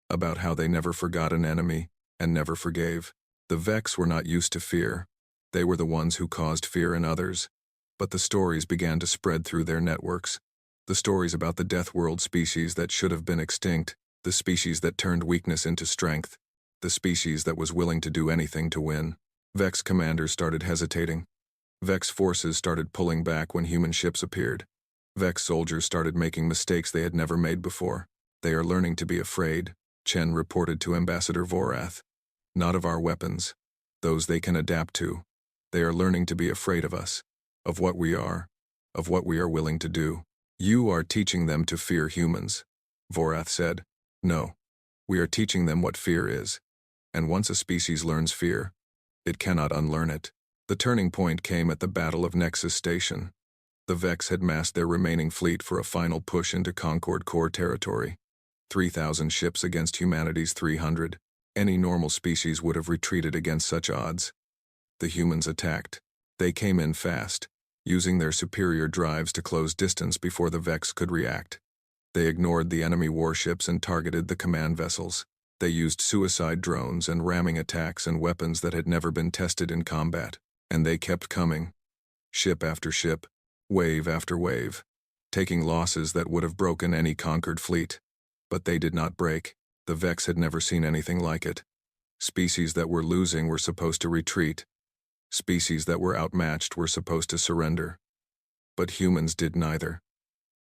about how they never forgot an enemy and never forgave. The Vex were not used to fear. They were the ones who caused fear in others. But the stories began to spread through their networks. The stories about the Death World species that should have been extinct, the species that turned weakness into strength, the species that was willing to do anything to win. Vex commanders started hesitating. Vex forces started pulling back when human ships appeared. Vex soldiers started making mistakes they had never made before. They are learning to be afraid, Chen reported to Ambassador Vorath. Not of our weapons, those they can adapt to. They are learning to be afraid of us, of what we are, of what we are willing to do. You are teaching them to fear humans, Vorath said. No, we are teaching them what fear is. And once a species learns fear, it cannot unlearn it. The turning point came at the Battle of Nexus Station. The Vex had massed their remaining fleet for a final push into Concord Core territory. 3,000 ships against humanity's 300. Any normal species would have retreated against such odds. The humans attacked. They came in fast, using their superior drives to close distance before the Vex could react. They ignored the enemy warships and targeted the command vessels. They used suicide drones and ramming attacks and weapons that had never been tested in combat. And they kept coming. Ship after ship, wave after wave, taking losses that would have broken any conquered fleet. But they did not break. The Vex had never seen anything like it. Species that were losing were supposed to retreat. Species that were outmatched were supposed to surrender. But humans did neither.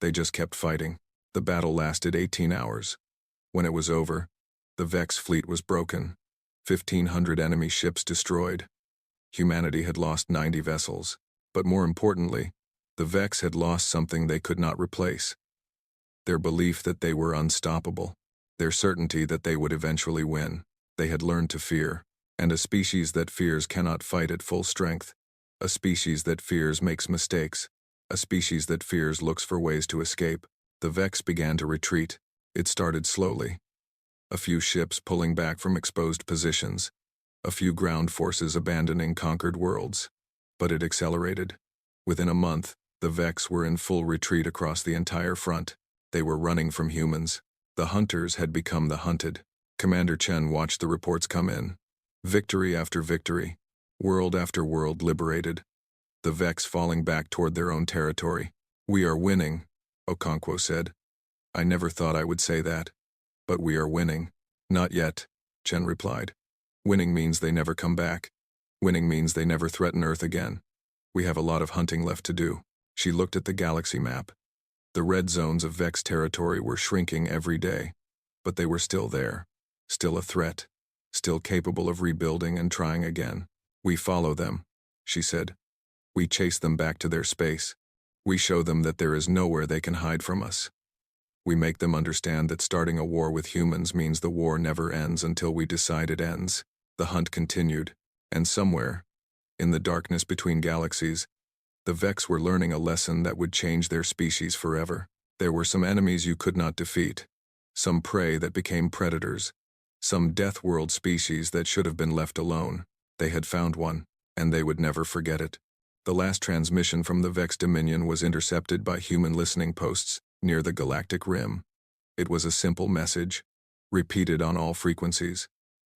They just kept fighting. The battle lasted 18 hours. When it was over, the Vex fleet was broken. 1,500 enemy ships destroyed. Humanity had lost 90 vessels. But more importantly, the Vex had lost something they could not replace. Their belief that they were unstoppable. Their certainty that they would eventually win. They had learned to fear. And a species that fears cannot fight at full strength. A species that fears makes mistakes. A species that fears looks for ways to escape. The Vex began to retreat. It started slowly. A few ships pulling back from exposed positions. A few ground forces abandoning conquered worlds. But it accelerated. Within a month, the Vex were in full retreat across the entire front. They were running from humans. The hunters had become the hunted. Commander Chen watched the reports come in. Victory after victory. World after world liberated. The Vex falling back toward their own territory. We are winning, Okonkwo said. I never thought I would say that. But we are winning. Not yet, Chen replied. Winning means they never come back. Winning means they never threaten Earth again. We have a lot of hunting left to do. She looked at the galaxy map. The red zones of Vex territory were shrinking every day. But they were still there. Still a threat. Still capable of rebuilding and trying again. We follow them, she said. We chase them back to their space. We show them that there is nowhere they can hide from us. We make them understand that starting a war with humans means the war never ends until we decide it ends. The hunt continued, and somewhere, in the darkness between galaxies, the Vex were learning a lesson that would change their species forever. There were some enemies you could not defeat, some prey that became predators, some Death World species that should have been left alone. They had found one, and they would never forget it. The last transmission from the Vex Dominion was intercepted by human listening posts near the Galactic Rim. It was a simple message, repeated on all frequencies,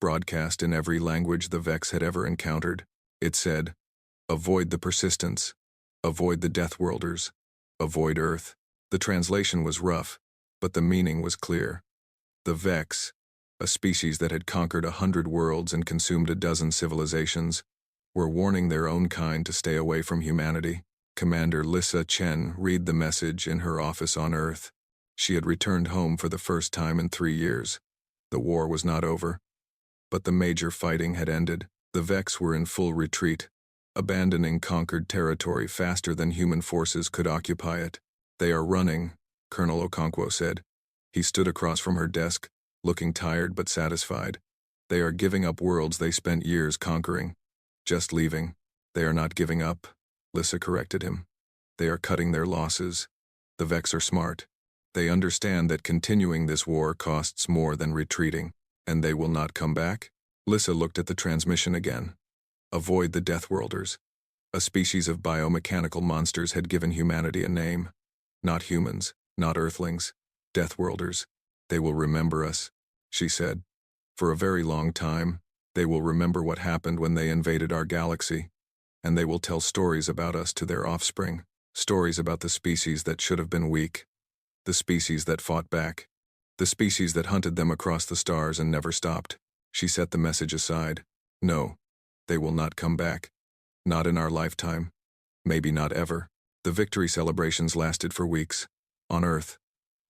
broadcast in every language the Vex had ever encountered. It said, "Avoid the persistence. Avoid the Deathworlders. Avoid Earth." The translation was rough, but the meaning was clear. The Vex, a species that had conquered 100 worlds and consumed a dozen civilizations, were warning their own kind to stay away from humanity. Commander Lissa Chen read the message in her office on Earth. She had returned home for the first time in 3 years. The war was not over, but the major fighting had ended. The Vex were in full retreat, abandoning conquered territory faster than human forces could occupy it. They are running, Colonel Okonkwo said. He stood across from her desk, looking tired but satisfied. They are giving up worlds they spent years conquering. Just leaving. They are not giving up, Lissa corrected him. They are cutting their losses. The Vex are smart. They understand that continuing this war costs more than retreating, and they will not come back. Lissa looked at the transmission again. Avoid the Deathworlders. A species of biomechanical monsters had given humanity a name. Not humans, not Earthlings. Deathworlders. They will remember us, she said. For a very long time, they will remember what happened when they invaded our galaxy, and they will tell stories about us to their offspring, stories about the species that should have been weak, the species that fought back, the species that hunted them across the stars and never stopped. She set the message aside. No, they will not come back. Not in our lifetime. Maybe not ever. The victory celebrations lasted for weeks. On Earth.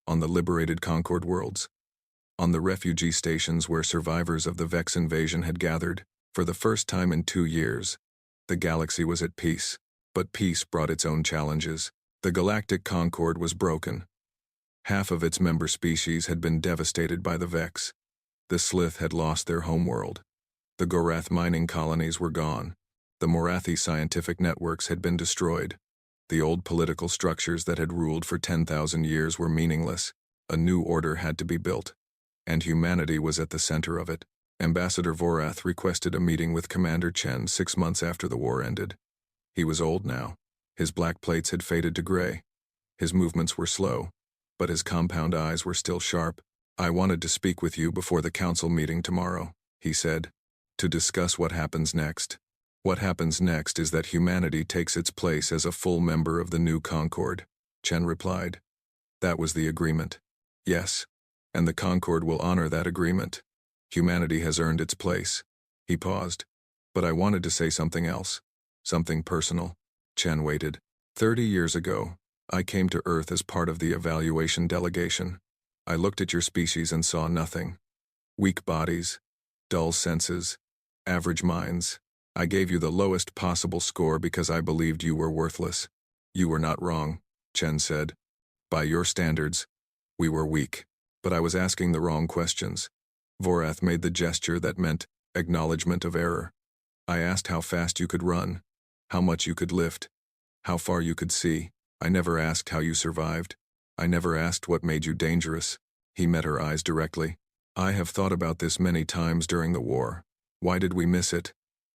On the liberated Concord worlds. On the refugee stations where survivors of the Vex invasion had gathered. For the first time in 2 years, the galaxy was at peace. But peace brought its own challenges. The Galactic Concord was broken. Half of its member species had been devastated by the Vex. The Slith had lost their homeworld. The Gorath mining colonies were gone. The Morathi scientific networks had been destroyed. The old political structures that had ruled for 10,000 years were meaningless. A new order had to be built. And humanity was at the center of it. Ambassador Vorath requested a meeting with Commander Chen 6 months after the war ended. He was old now. His black plates had faded to gray. His movements were slow, but his compound eyes were still sharp. I wanted to speak with you before the council meeting tomorrow, he said, to discuss what happens next. What happens next is that humanity takes its place as a full member of the new Concord, Chen replied. That was the agreement. Yes, and the Concord will honor that agreement. Humanity has earned its place. He paused. But I wanted to say something else. Something personal. Chen waited. 30 years ago, I came to Earth as part of the evaluation delegation. I looked at your species and saw nothing. Weak bodies, dull senses, average minds. I gave you the lowest possible score because I believed you were worthless. You were not wrong, Chen said. By your standards, we were weak. But I was asking the wrong questions. Vorath made the gesture that meant acknowledgement of error. I asked how fast you could run, how much you could lift, how far you could see. I never asked how you survived. I never asked what made you dangerous. He met her eyes directly. I have thought about this many times during the war. Why did we miss it?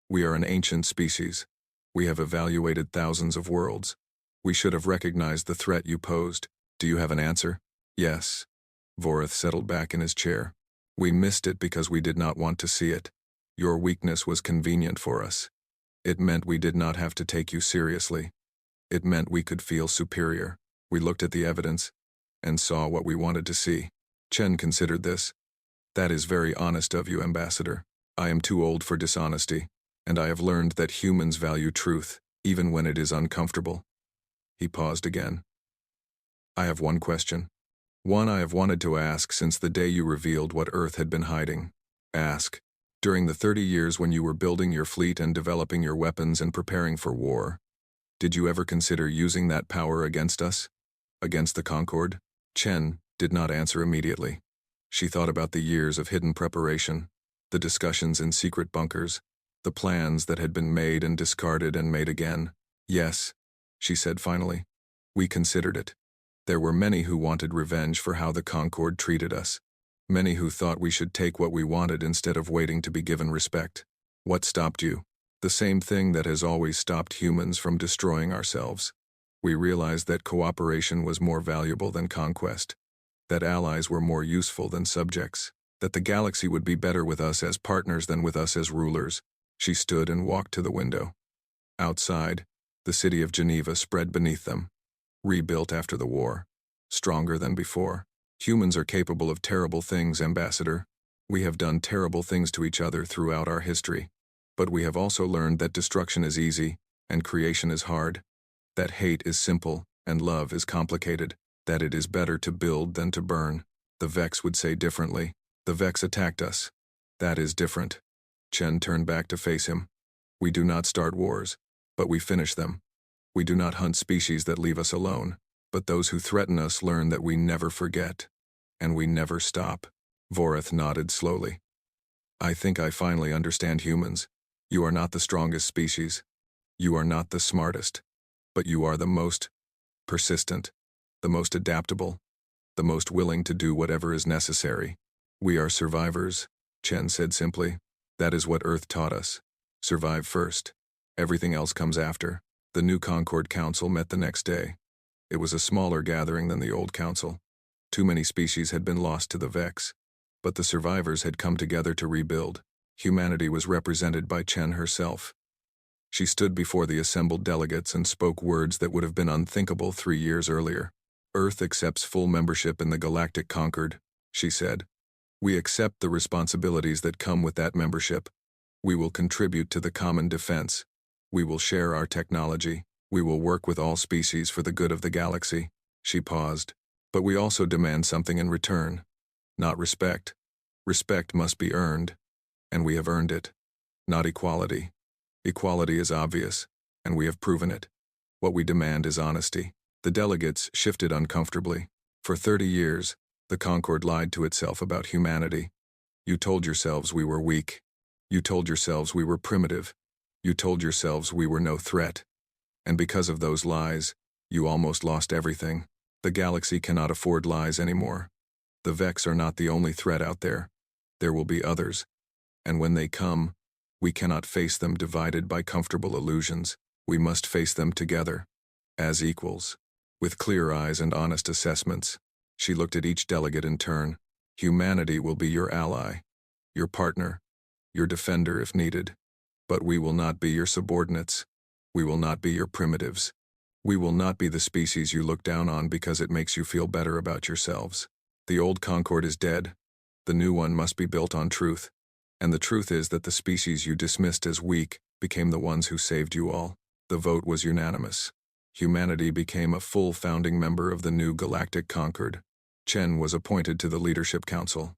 We are an ancient species. We have evaluated thousands of worlds. We should have recognized the threat you posed. Do you have an answer? Yes. Vorath settled back in his chair. We missed it because we did not want to see it. Your weakness was convenient for us. It meant we did not have to take you seriously. It meant we could feel superior. We looked at the evidence and saw what we wanted to see. Chen considered this. That is very honest of you, Ambassador. I am too old for dishonesty, and I have learned that humans value truth, even when it is uncomfortable. He paused again. I have one question. One I have wanted to ask since the day you revealed what Earth had been hiding. Ask. During the 30 years when you were building your fleet and developing your weapons and preparing for war, did you ever consider using that power against us? Against the Concord? Chen did not answer immediately. She thought about the years of hidden preparation, the discussions in secret bunkers, the plans that had been made and discarded and made again. Yes, she said finally. We considered it. There were many who wanted revenge for how the Concord treated us. Many who thought we should take what we wanted instead of waiting to be given respect. What stopped you? The same thing that has always stopped humans from destroying ourselves. We realized that cooperation was more valuable than conquest, that allies were more useful than subjects, that the galaxy would be better with us as partners than with us as rulers. She stood and walked to the window. Outside, the city of Geneva spread beneath them, rebuilt after the war, stronger than before. Humans are capable of terrible things, Ambassador. We have done terrible things to each other throughout our history. But we have also learned that destruction is easy, and creation is hard. That hate is simple, and love is complicated. That it is better to build than to burn. The Vex would say differently. The Vex attacked us. That is different. Chen turned back to face him. We do not start wars, but we finish them. We do not hunt species that leave us alone, but those who threaten us learn that we never forget, and we never stop. Vorath nodded slowly. I think I finally understand humans. You are not the strongest species. You are not the smartest, but you are the most persistent, the most adaptable, the most willing to do whatever is necessary. We are survivors, Chen said simply. That is what Earth taught us. Survive first. Everything else comes after. The new Concord Council met the next day. It was a smaller gathering than the old council. Too many species had been lost to the Vex. But the survivors had come together to rebuild. Humanity was represented by Chen herself. She stood before the assembled delegates and spoke words that would have been unthinkable 3 years earlier. Earth accepts full membership in the Galactic Concord, she said. We accept the responsibilities that come with that membership. We will contribute to the common defense. We will share our technology. We will work with all species for the good of the galaxy. She paused. But we also demand something in return. Not respect. Respect must be earned. And we have earned it. Not equality. Equality is obvious, and we have proven it. What we demand is honesty. The delegates shifted uncomfortably. For 30 years, the Concord lied to itself about humanity. You told yourselves we were weak. You told yourselves we were primitive. You told yourselves we were no threat. And because of those lies, you almost lost everything. The galaxy cannot afford lies anymore. The Vex are not the only threat out there. There will be others. And when they come, we cannot face them divided by comfortable illusions. We must face them together, as equals, with clear eyes and honest assessments. She looked at each delegate in turn. Humanity will be your ally, your partner, your defender if needed. But we will not be your subordinates. We will not be your primitives. We will not be the species you look down on because it makes you feel better about yourselves. The old Concord is dead. The new one must be built on truth. And the truth is that the species you dismissed as weak became the ones who saved you all. The vote was unanimous. Humanity became a full founding member of the new Galactic Concord. Chen was appointed to the Leadership Council.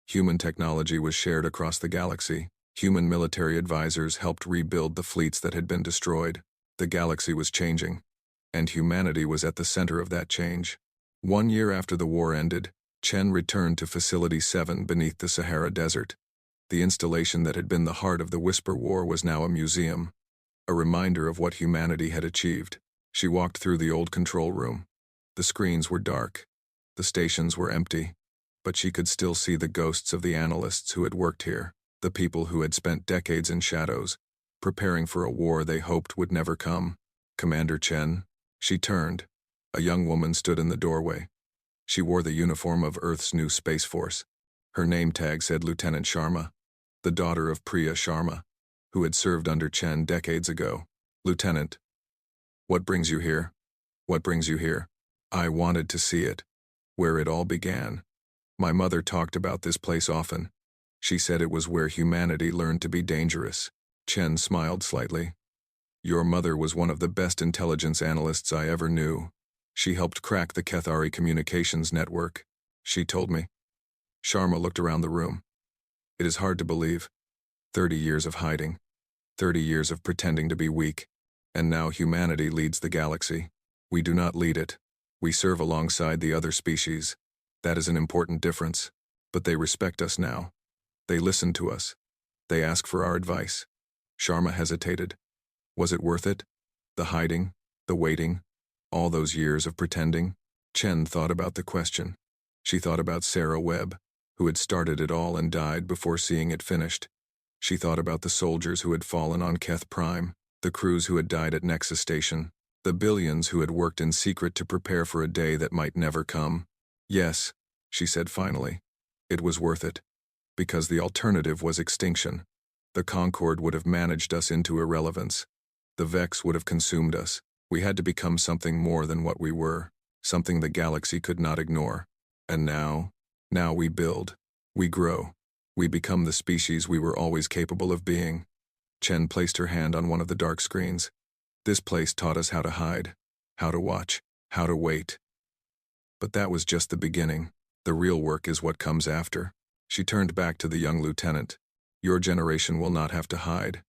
Human technology was shared across the galaxy. Human military advisors helped rebuild the fleets that had been destroyed. The galaxy was changing, and humanity was at the center of that change. 1 year after the war ended, Chen returned to Facility 7 beneath the Sahara Desert. The installation that had been the heart of the Whisper War was now a museum, a reminder of what humanity had achieved. She walked through the old control room. The screens were dark. The stations were empty. But she could still see the ghosts of the analysts who had worked here, the people who had spent decades in shadows, preparing for a war they hoped would never come. Commander Chen. She turned. A young woman stood in the doorway. She wore the uniform of Earth's new Space Force. Her name tag said Lieutenant Sharma, the daughter of Priya Sharma, who had served under Chen decades ago. Lieutenant. What brings you here? What brings you here? I wanted to see it. Where it all began. My mother talked about this place often. She said it was where humanity learned to be dangerous. Chen smiled slightly. Your mother was one of the best intelligence analysts I ever knew. She helped crack the Kethari communications network. She told me. Sharma looked around the room. It is hard to believe. 30 years of hiding. 30 years of pretending to be weak. And now humanity leads the galaxy. We do not lead it. We serve alongside the other species. That is an important difference. But they respect us now. They listen to us. They ask for our advice. Sharma hesitated. Was it worth it? The hiding, the waiting, all those years of pretending? Chen thought about the question. She thought about Sarah Webb, who had started it all and died before seeing it finished. She thought about the soldiers who had fallen on Keth Prime, the crews who had died at Nexus Station, the billions who had worked in secret to prepare for a day that might never come. Yes, she said finally. It was worth it. Because the alternative was extinction. The Concord would have managed us into irrelevance. The Vex would have consumed us. We had to become something more than what we were, something the galaxy could not ignore. And now we build. We grow. We become the species we were always capable of being. Chen placed her hand on one of the dark screens. This place taught us how to hide, how to watch, how to wait. But that was just the beginning. The real work is what comes after. She turned back to the young lieutenant. Your generation will not have to hide.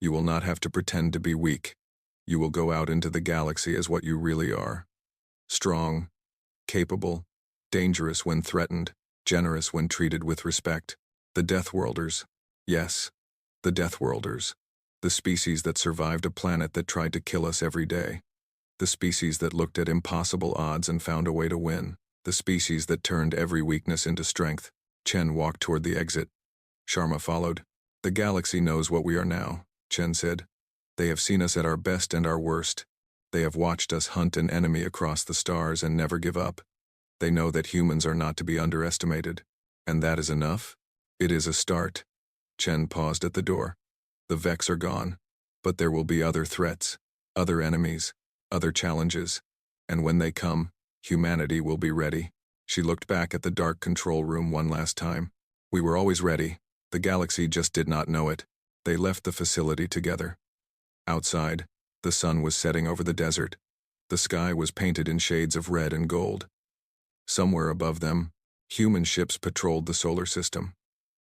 You will not have to pretend to be weak. You will go out into the galaxy as what you really are. Strong, capable, dangerous when threatened, generous when treated with respect. The Deathworlders. Yes, the Deathworlders. The species that survived a planet that tried to kill us every day. The species that looked at impossible odds and found a way to win. The species that turned every weakness into strength. Chen walked toward the exit. Sharma followed. The galaxy knows what we are now, Chen said. They have seen us at our best and our worst. They have watched us hunt an enemy across the stars and never give up. They know that humans are not to be underestimated. And that is enough? It is a start. Chen paused at the door. The Vex are gone. But there will be other threats, other enemies, other challenges. And when they come, humanity will be ready. She looked back at the dark control room one last time. We were always ready. The galaxy just did not know it. They left the facility together. Outside, the sun was setting over the desert. The sky was painted in shades of red and gold. Somewhere above them, human ships patrolled the solar system.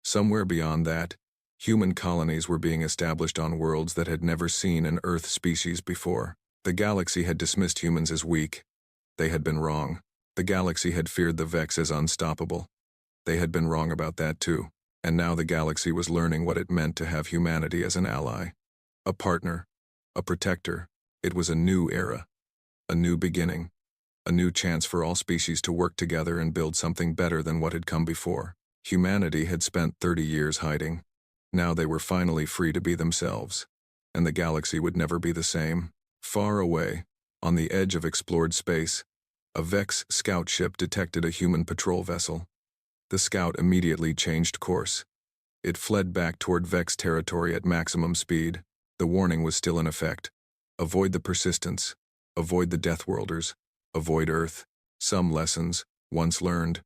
Somewhere beyond that, human colonies were being established on worlds that had never seen an Earth species before. The galaxy had dismissed humans as weak. They had been wrong. The galaxy had feared the Vex as unstoppable. They had been wrong about that too. And now the galaxy was learning what it meant to have humanity as an ally. A partner. A protector. It was a new era. A new beginning. A new chance for all species to work together and build something better than what had come before. Humanity had spent 30 years hiding. Now they were finally free to be themselves. And the galaxy would never be the same. Far away, on the edge of explored space, a Vex scout ship detected a human patrol vessel. The scout immediately changed course. It fled back toward Vex territory at maximum speed. The warning was still in effect. Avoid the persistence. Avoid the Deathworlders. Avoid Earth. Some lessons, once learned,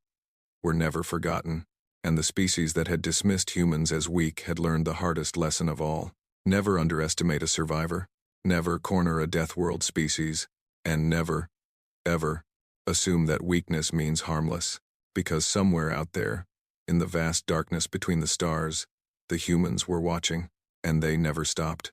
were never forgotten. And the species that had dismissed humans as weak had learned the hardest lesson of all. Never underestimate a survivor. Never corner a Deathworld species. And never, ever, assume that weakness means harmless. Because somewhere out there, in the vast darkness between the stars, the humans were watching, and they never stopped.